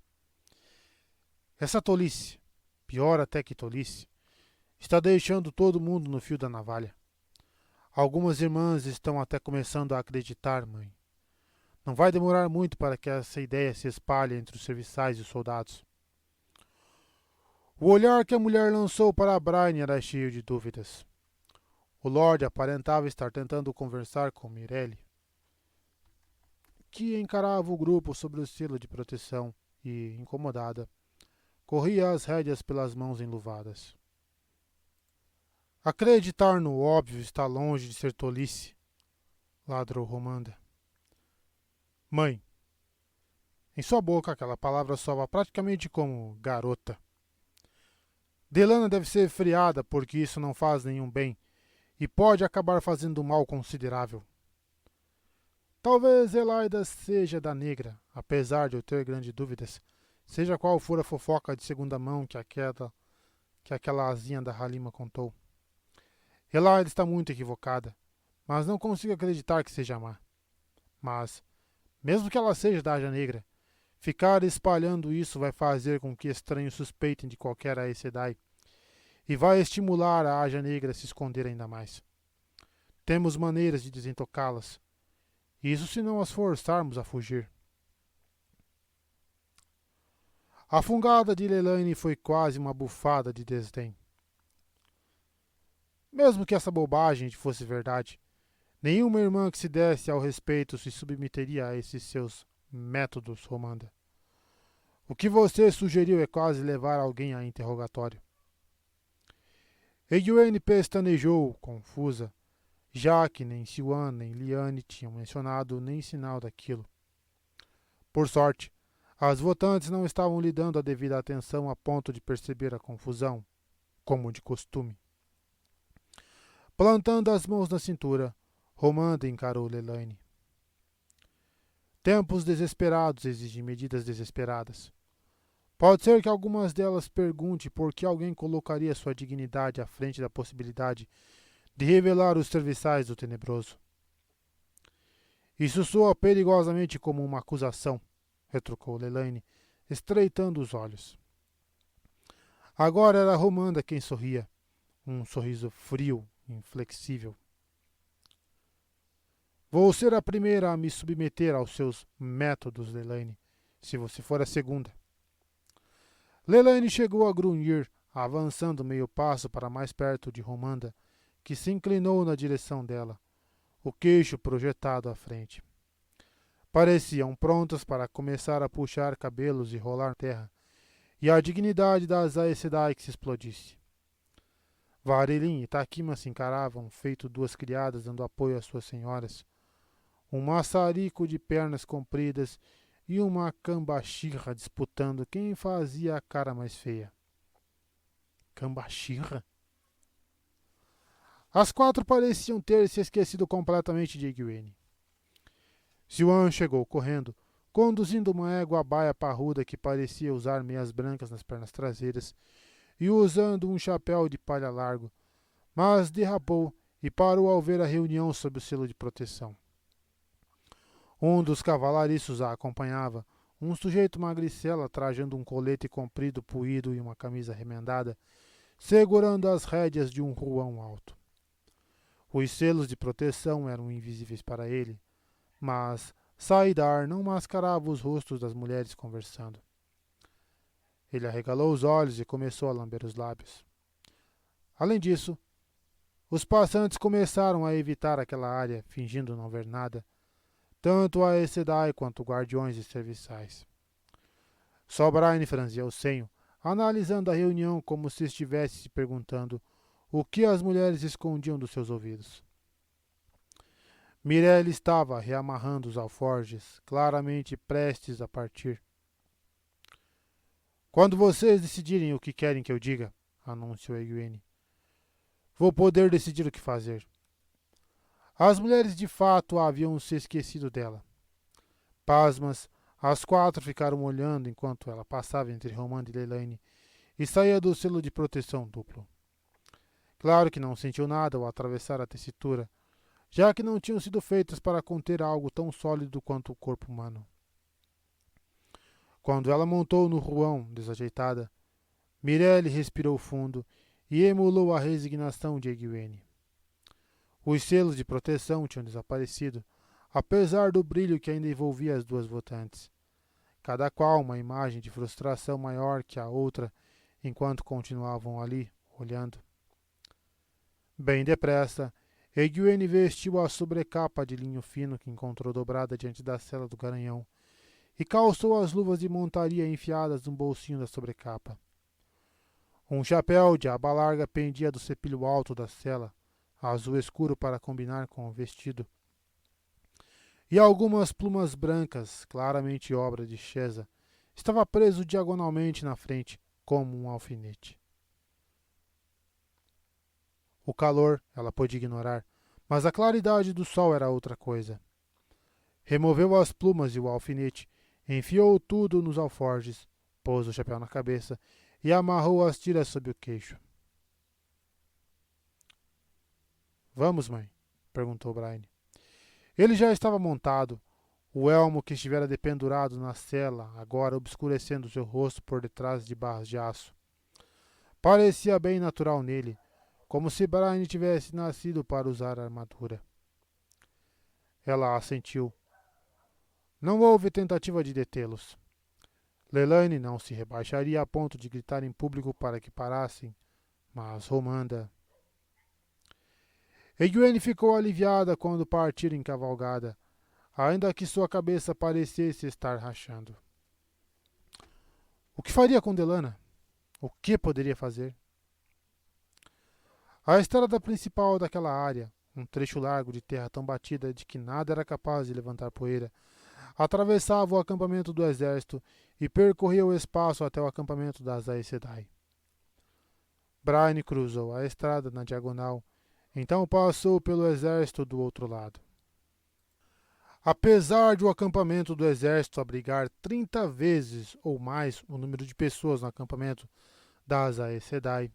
Essa tolice, pior até que tolice, está deixando todo mundo no fio da navalha. Algumas irmãs estão até começando a acreditar, mãe. Não vai demorar muito para que essa ideia se espalhe entre os serviçais e os soldados. O olhar que a mulher lançou para Brian era cheio de dúvidas. O Lorde aparentava estar tentando conversar com Mirelle, que encarava o grupo sob o selo de proteção e, incomodada, corria as rédeas pelas mãos enluvadas. Acreditar no óbvio está longe de ser tolice, ladrou Romanda. Mãe. Em sua boca aquela palavra soava praticamente como garota. Delana deve ser friada porque isso não faz nenhum bem e pode acabar fazendo mal considerável. Talvez Elaida seja da negra, apesar de eu ter grandes dúvidas, seja qual for a fofoca de segunda mão que aquela asinha da Halima contou. Elaida está muito equivocada, mas não consigo acreditar que seja má. Mas, mesmo que ela seja da Aja Negra, ficar espalhando isso vai fazer com que estranhos suspeitem de qualquer Aes Sedai e vai estimular a Aja Negra a se esconder ainda mais. Temos maneiras de desentocá-las. Isso se não as forçarmos a fugir. A fungada de Lelaine foi quase uma bufada de desdém. Mesmo que essa bobagem fosse verdade, nenhuma irmã que se desse ao respeito se submeteria a esses seus métodos, Romanda. O que você sugeriu é quase levar alguém a interrogatório. Egwene pestanejou, confusa, já que nem Siuan nem Liane tinham mencionado nem sinal daquilo. Por sorte, as votantes não estavam lhe dando a devida atenção a ponto de perceber a confusão, como de costume. Plantando as mãos na cintura, Romanda encarou Lelaine. Tempos desesperados exigem medidas desesperadas. Pode ser que algumas delas pergunte por que alguém colocaria sua dignidade à frente da possibilidade de revelar os serviçais do tenebroso. Isso soa perigosamente como uma acusação, retrucou Lelaine, estreitando os olhos. Agora era Romanda quem sorria, um sorriso frio, inflexível. Vou ser a primeira a me submeter aos seus métodos, Lelaine, se você for a segunda. Lelaine chegou a grunhir, avançando meio passo para mais perto de Romanda, que se inclinou na direção dela, o queixo projetado à frente. Pareciam prontas para começar a puxar cabelos e rolar terra, e a dignidade das Aes Sedai que se explodisse. Varilin e Takima se encaravam, feito duas criadas dando apoio às suas senhoras. Um maçarico de pernas compridas e uma cambachirra disputando quem fazia a cara mais feia. Cambachirra? As quatro pareciam ter se esquecido completamente de Egwene. Siwan chegou correndo, conduzindo uma égua baia parruda que parecia usar meias brancas nas pernas traseiras e usando um chapéu de palha largo, mas derrapou e parou ao ver a reunião sob o selo de proteção. Um dos cavalariços a acompanhava, um sujeito magricela trajando um colete comprido puído e uma camisa remendada, segurando as rédeas de um ruão alto. Os selos de proteção eram invisíveis para ele, mas saidar não mascarava os rostos das mulheres conversando. Ele arregalou os olhos e começou a lamber os lábios. Além disso, os passantes começaram a evitar aquela área, fingindo não ver nada, tanto a Aes Sedai quanto guardiões e serviçais. Só Brian franzia o senho, analisando a reunião como se estivesse se perguntando o que as mulheres escondiam dos seus ouvidos. Mirelle estava reamarrando os alforjes, claramente prestes a partir. Quando vocês decidirem o que querem que eu diga, anunciou Egwene, vou poder decidir o que fazer. As mulheres de fato haviam se esquecido dela. Pasmas, as quatro ficaram olhando enquanto ela passava entre Romanda e Lelaine e saía do selo de proteção duplo. Claro que não sentiu nada ao atravessar a tessitura, já que não tinham sido feitas para conter algo tão sólido quanto o corpo humano. Quando ela montou no ruão, desajeitada, Mirelle respirou fundo e emulou a resignação de Egwene. Os selos de proteção tinham desaparecido, apesar do brilho que ainda envolvia as duas votantes, cada qual uma imagem de frustração maior que a outra, enquanto continuavam ali, olhando. Bem depressa, Egwene vestiu a sobrecapa de linho fino que encontrou dobrada diante da cela do garanhão e calçou as luvas de montaria enfiadas no bolsinho da sobrecapa. Um chapéu de aba larga pendia do cepilho alto da cela, azul escuro para combinar com o vestido, e algumas plumas brancas, claramente obra de Sheza, estava preso diagonalmente na frente, como um alfinete. O calor ela pôde ignorar, mas a claridade do sol era outra coisa. Removeu as plumas e o alfinete, enfiou tudo nos alforjes, pôs o chapéu na cabeça e amarrou as tiras sob o queixo. Vamos, mãe? Perguntou Brian. Ele já estava montado, o elmo que estivera dependurado na sela, agora obscurecendo seu rosto por detrás de barras de aço. Parecia bem natural nele, como se Brian tivesse nascido para usar a armadura. Ela assentiu. Não houve tentativa de detê-los. Lelaine não se rebaixaria a ponto de gritar em público para que parassem, mas Romanda... Egwene ficou aliviada quando partiram em cavalgada, ainda que sua cabeça parecesse estar rachando. O que faria com Delana? O que poderia fazer? A estrada principal daquela área, um trecho largo de terra tão batida de que nada era capaz de levantar poeira, atravessava o acampamento do exército e percorria o espaço até o acampamento das Aes Sedai. Brian cruzou a estrada na diagonal, então passou pelo exército do outro lado. Apesar de o acampamento do exército abrigar 30 vezes ou mais o número de pessoas no acampamento das Aes Sedai,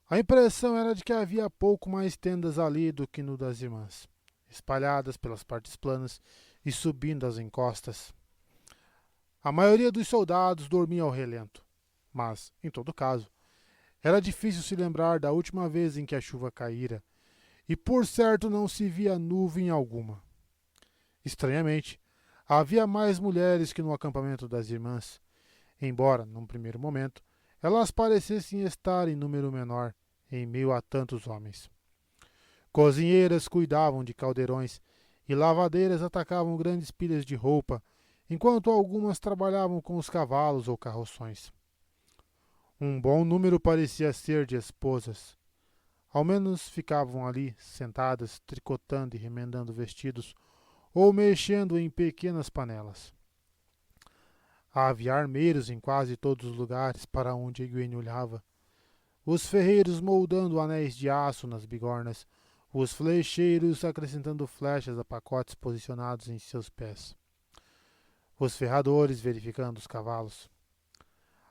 a impressão era de que havia pouco mais tendas ali do que no das irmãs, espalhadas pelas partes planas e subindo as encostas. A maioria dos soldados dormia ao relento, mas, em todo caso, era difícil se lembrar da última vez em que a chuva caíra, e por certo não se via nuvem alguma. Estranhamente, havia mais mulheres que no acampamento das irmãs, embora, num primeiro momento, elas parecessem estar em número menor, em meio a tantos homens. Cozinheiras cuidavam de caldeirões e lavadeiras atacavam grandes pilhas de roupa, enquanto algumas trabalhavam com os cavalos ou carroções. Um bom número parecia ser de esposas. Ao menos ficavam ali, sentadas, tricotando e remendando vestidos, ou mexendo em pequenas panelas. Havia armeiros em quase todos os lugares para onde Egwene olhava. Os ferreiros moldando anéis de aço nas bigornas, os flecheiros acrescentando flechas a pacotes posicionados em seus pés. Os ferradores verificando os cavalos.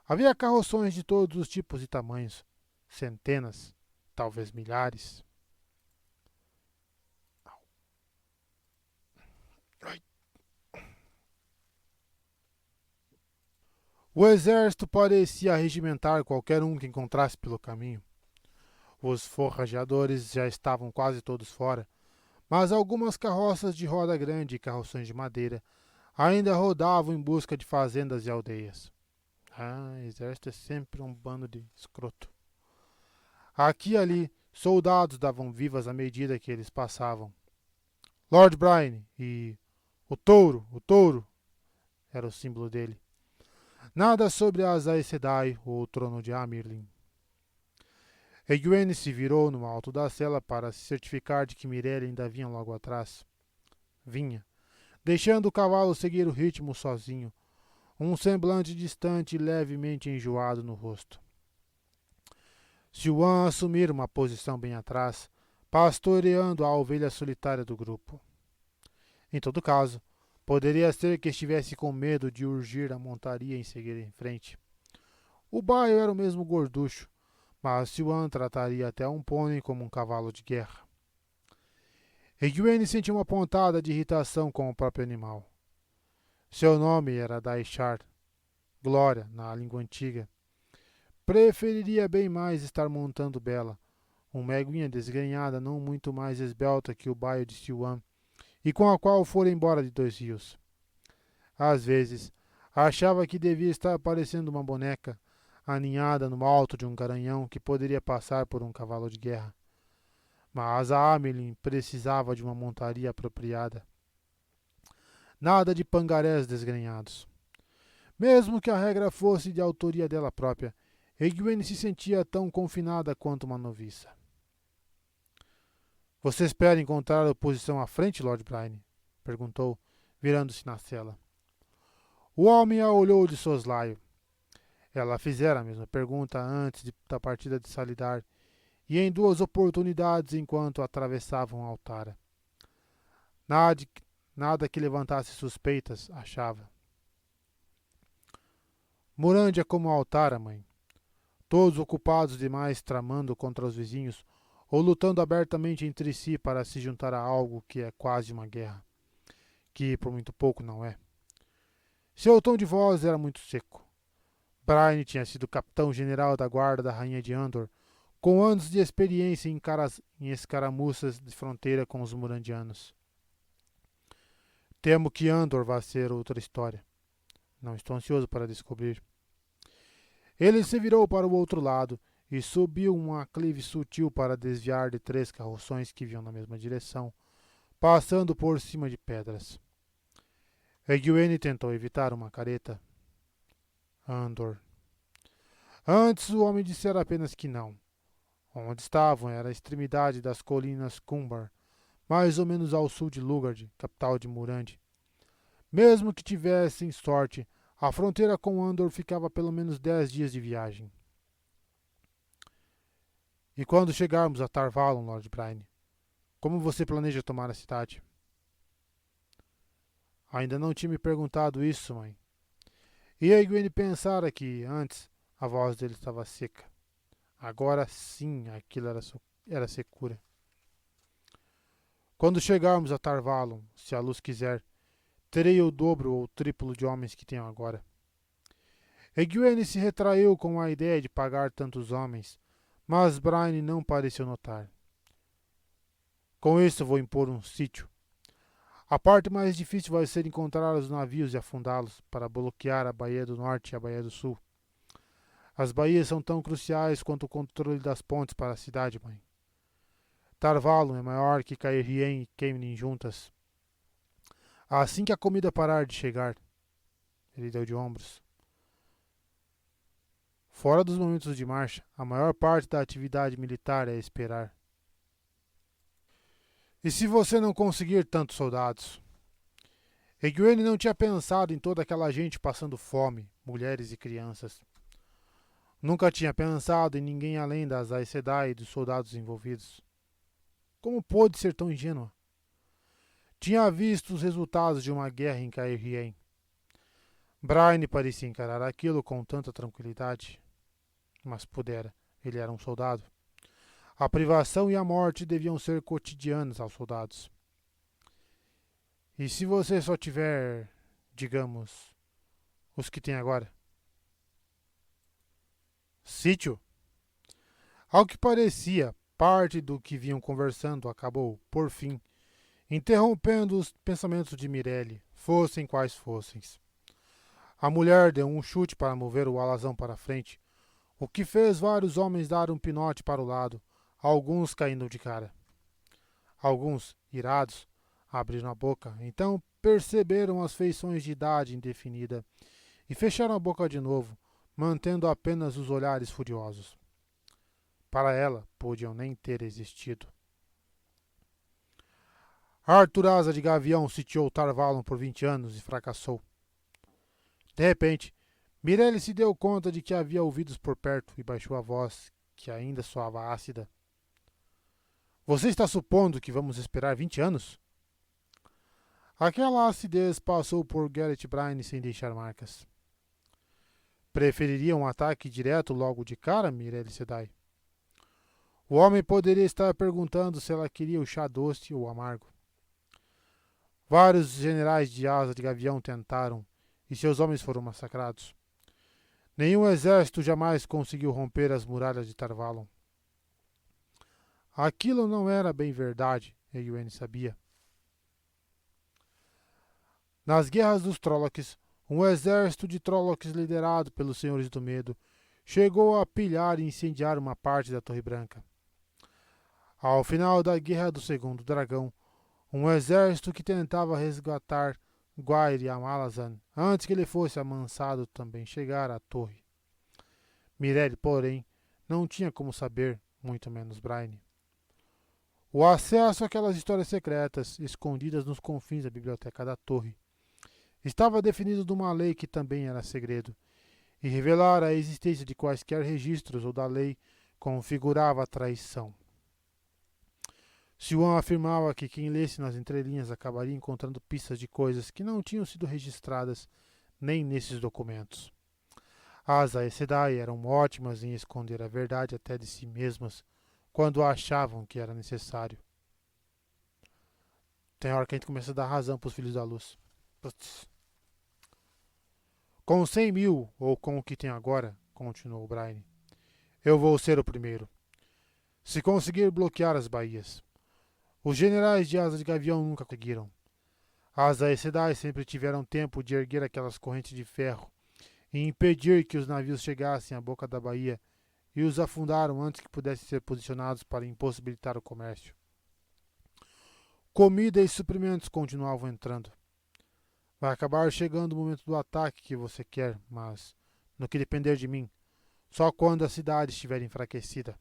Havia carroções de todos os tipos e tamanhos, centenas, talvez milhares. O exército parecia regimentar qualquer um que encontrasse pelo caminho. Os forrageadores já estavam quase todos fora, mas algumas carroças de roda grande e carroções de madeira ainda rodavam em busca de fazendas e aldeias. Exército é sempre um bando de escroto. Aqui e ali, soldados davam vivas à medida que eles passavam. Lord Brian e o touro, era o símbolo dele. Nada sobre as Aes Sedai ou o trono de Amirlin. Egwene se virou no alto da cela para se certificar de que Mireille ainda vinha logo atrás. Vinha, deixando o cavalo seguir o ritmo sozinho, um semblante distante e levemente enjoado no rosto. Siuan assumira uma posição bem atrás, pastoreando a ovelha solitária do grupo. Em todo caso, poderia ser que estivesse com medo de urgir a montaria em seguir em frente. O baio era o mesmo gorducho, mas Siuan trataria até um pônei como um cavalo de guerra. Egwene sentiu uma pontada de irritação com o próprio animal. Seu nome era Daishar, Glória, na língua antiga. Preferiria bem mais estar montando Bela, uma eguinha desgrenhada não muito mais esbelta que o baio de Siuan, e com a qual fora embora de Dois Rios. Às vezes, achava que devia estar parecendo uma boneca, aninhada no alto de um garanhão que poderia passar por um cavalo de guerra. Mas a Amelin precisava de uma montaria apropriada. Nada de pangarés desgrenhados. Mesmo que a regra fosse de autoria dela própria, Egwene se sentia tão confinada quanto uma noviça. Você espera encontrar oposição à frente, Lord Brian? Perguntou, virando-se na cela. O homem a olhou de soslaio. Ela fizera a mesma pergunta antes da partida de Salidar, e em duas oportunidades enquanto atravessavam o altar. Nada que levantasse suspeitas, achava. Morândia como Altara, mãe. Todos ocupados demais tramando contra os vizinhos, ou lutando abertamente entre si para se juntar a algo que é quase uma guerra, que por muito pouco não é. Seu tom de voz era muito seco. Brian tinha sido capitão-general da guarda da rainha de Andor, com anos de experiência em escaramuças de fronteira com os murandianos. Temo que Andor vá ser outra história. Não estou ansioso para descobrir. Ele se virou para o outro lado e subiu um aclive sutil para desviar de 3 carroções que vinham na mesma direção, passando por cima de pedras. Egwene tentou evitar uma careta. Andor. Antes o homem dissera apenas que não. Onde estavam era a extremidade das colinas Cumbar, mais ou menos ao sul de Lugard, capital de Murand. Mesmo que tivessem sorte, a fronteira com Andor ficava a pelo menos 10 dias de viagem. E quando chegarmos a Tar Valon, Lord Brian, como você planeja tomar a cidade? Ainda não tinha me perguntado isso, mãe. E Egwene pensara que, antes, a voz dele estava seca. Agora sim, aquilo era secura. Quando chegarmos a Tar Valon, se a luz quiser, terei o dobro ou o triplo de homens que tenho agora. Egwene se retraiu com a ideia de pagar tantos homens, mas Brian não pareceu notar. Com isso vou impor um sítio. A parte mais difícil vai ser encontrar os navios e afundá-los para bloquear a Baía do Norte e a Baía do Sul. As baías são tão cruciais quanto o controle das pontes para a cidade, mãe. Tarvalon é maior que Caerhien e Kemnin juntas. Assim que a comida parar de chegar, ele deu de ombros. Fora dos momentos de marcha, a maior parte da atividade militar é esperar. E se você não conseguir tantos soldados? Egwene não tinha pensado em toda aquela gente passando fome, mulheres e crianças. Nunca tinha pensado em ninguém além das Aes Sedai e dos soldados envolvidos. Como pôde ser tão ingênua? Tinha visto os resultados de uma guerra em Caerhien. Brian parecia encarar aquilo com tanta tranquilidade. Mas pudera, ele era um soldado. A privação e a morte deviam ser cotidianas aos soldados. E se você só tiver, digamos, os que tem agora? Sítio? Ao que parecia, parte do que vinham conversando acabou, por fim, interrompendo os pensamentos de Mirelle, fossem quais fossem. A mulher deu um chute para mover o alazão para frente, o que fez vários homens dar um pinote para o lado, alguns caindo de cara. Alguns, irados, abriram a boca, então perceberam as feições de idade indefinida e fecharam a boca de novo, mantendo apenas os olhares furiosos. Para ela, podiam nem ter existido. Arthur Asa de Gavião sitiou Tarvalon por 20 anos e fracassou. De repente, Mirelle se deu conta de que havia ouvidos por perto e baixou a voz, que ainda soava ácida. Você está supondo que vamos esperar 20 anos? Aquela acidez passou por Garrett Brine sem deixar marcas. Preferiria um ataque direto logo de cara, Mirelle Sedai? O homem poderia estar perguntando se ela queria o chá doce ou amargo. Vários generais de Asa de Gavião tentaram, e seus homens foram massacrados. Nenhum exército jamais conseguiu romper as muralhas de Tarvalon. Aquilo não era bem verdade, Egwene sabia. Nas guerras dos Trollocs, um exército de Trollocs liderado pelos Senhores do Medo chegou a pilhar e incendiar uma parte da Torre Branca. Ao final da Guerra do Segundo Dragão, um exército que tentava resgatar Gwair e Amalazan antes que ele fosse amansado também chegara à torre. Mirelle, porém, não tinha como saber, muito menos Brian. O acesso àquelas histórias secretas, escondidas nos confins da biblioteca da torre, estava definido numa lei que também era segredo, e revelar a existência de quaisquer registros ou da lei configurava a traição. Siwan afirmava que quem lesse nas entrelinhas acabaria encontrando pistas de coisas que não tinham sido registradas nem nesses documentos. As Aes Sedai eram ótimas em esconder a verdade até de si mesmas, quando achavam que era necessário. Tem hora que a gente começa a dar razão para os filhos da luz. Putz. Com 100.000, ou com o que tem agora, continuou Brian, eu vou ser o primeiro. Se conseguir bloquear as baías. Os generais de Asa de Gavião nunca conseguiram. As Aes Sedai sempre tiveram tempo de erguer aquelas correntes de ferro e impedir que os navios chegassem à boca da baía e os afundaram antes que pudessem ser posicionados para impossibilitar o comércio. Comida e suprimentos continuavam entrando. Vai acabar chegando o momento do ataque que você quer, mas, no que depender de mim, só quando a cidade estiver enfraquecida.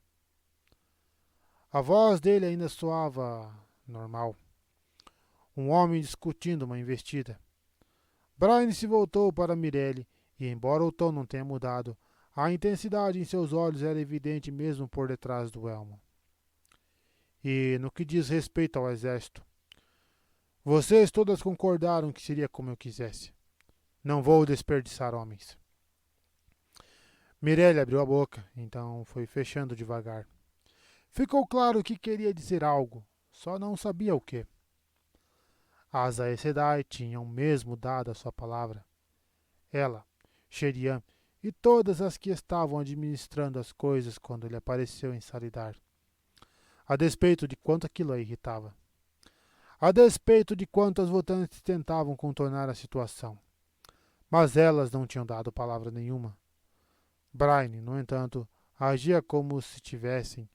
A voz dele ainda soava normal. Um homem discutindo uma investida. Brian se voltou para Mirelle e, embora o tom não tenha mudado, a intensidade em seus olhos era evidente mesmo por detrás do elmo. E, no que diz respeito ao exército, vocês todas concordaram que seria como eu quisesse. Não vou desperdiçar homens. Mirelle abriu a boca, então foi fechando devagar. Ficou claro que queria dizer algo, só não sabia o que. As Aes Sedai tinham mesmo dado a sua palavra. Ela, Sheriam e todas as que estavam administrando as coisas quando ele apareceu em Salidar. A despeito de quanto aquilo a irritava. a despeito de quantas votantes tentavam contornar a situação. Mas elas não tinham dado palavra nenhuma. Brian, no entanto, agia como se tivessem,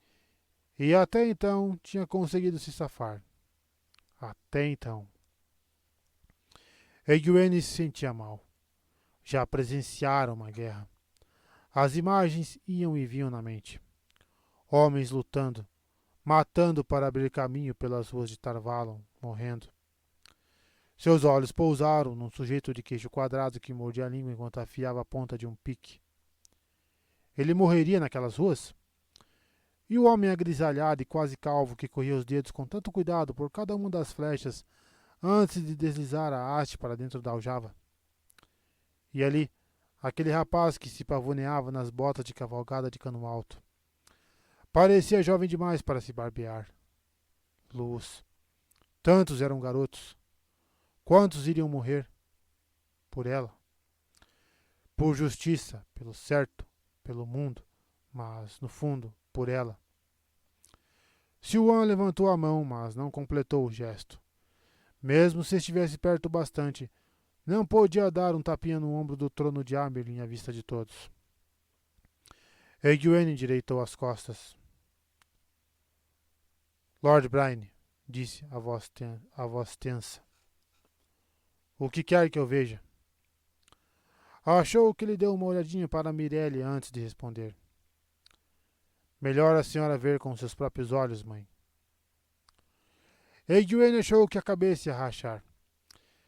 e até então tinha conseguido se safar. Até então. Egwene se sentia mal. Já presenciaram uma guerra. As imagens iam e vinham na mente. Homens lutando, matando para abrir caminho pelas ruas de Tarvalon, morrendo. Seus olhos pousaram num sujeito de queixo quadrado que mordia a língua enquanto afiava a ponta de um pique. Ele morreria naquelas ruas? E o homem agrisalhado e quase calvo que corria os dedos com tanto cuidado por cada uma das flechas antes de deslizar a haste para dentro da aljava? E ali, aquele rapaz que se pavoneava nas botas de cavalgada de cano alto. Parecia jovem demais para se barbear. Luz. Tantos eram garotos. Quantos iriam morrer? Por ela. Por justiça, pelo certo, pelo mundo, mas, no fundo, por ela. Siuan levantou a mão, mas não completou o gesto. Mesmo se estivesse perto bastante, não podia dar um tapinha no ombro do trono de Amerlin à vista de todos. Egwene endireitou as costas. Lord Brian, disse a voz tensa. O que quer que eu veja? Achou que lhe deu uma olhadinha para Mirelle antes de responder. Melhor a senhora ver com seus próprios olhos, mãe. Egwene achou que a cabeça ia rachar.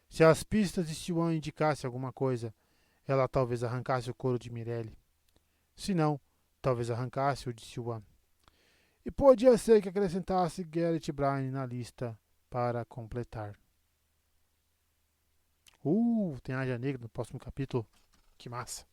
Se as pistas de Siuan indicassem alguma coisa, ela talvez arrancasse o couro de Mirelle. Se não, talvez arrancasse o de Siuan. E podia ser que acrescentasse Geralt Brian na lista para completar. Tem Águia Negra no próximo capítulo. Que massa!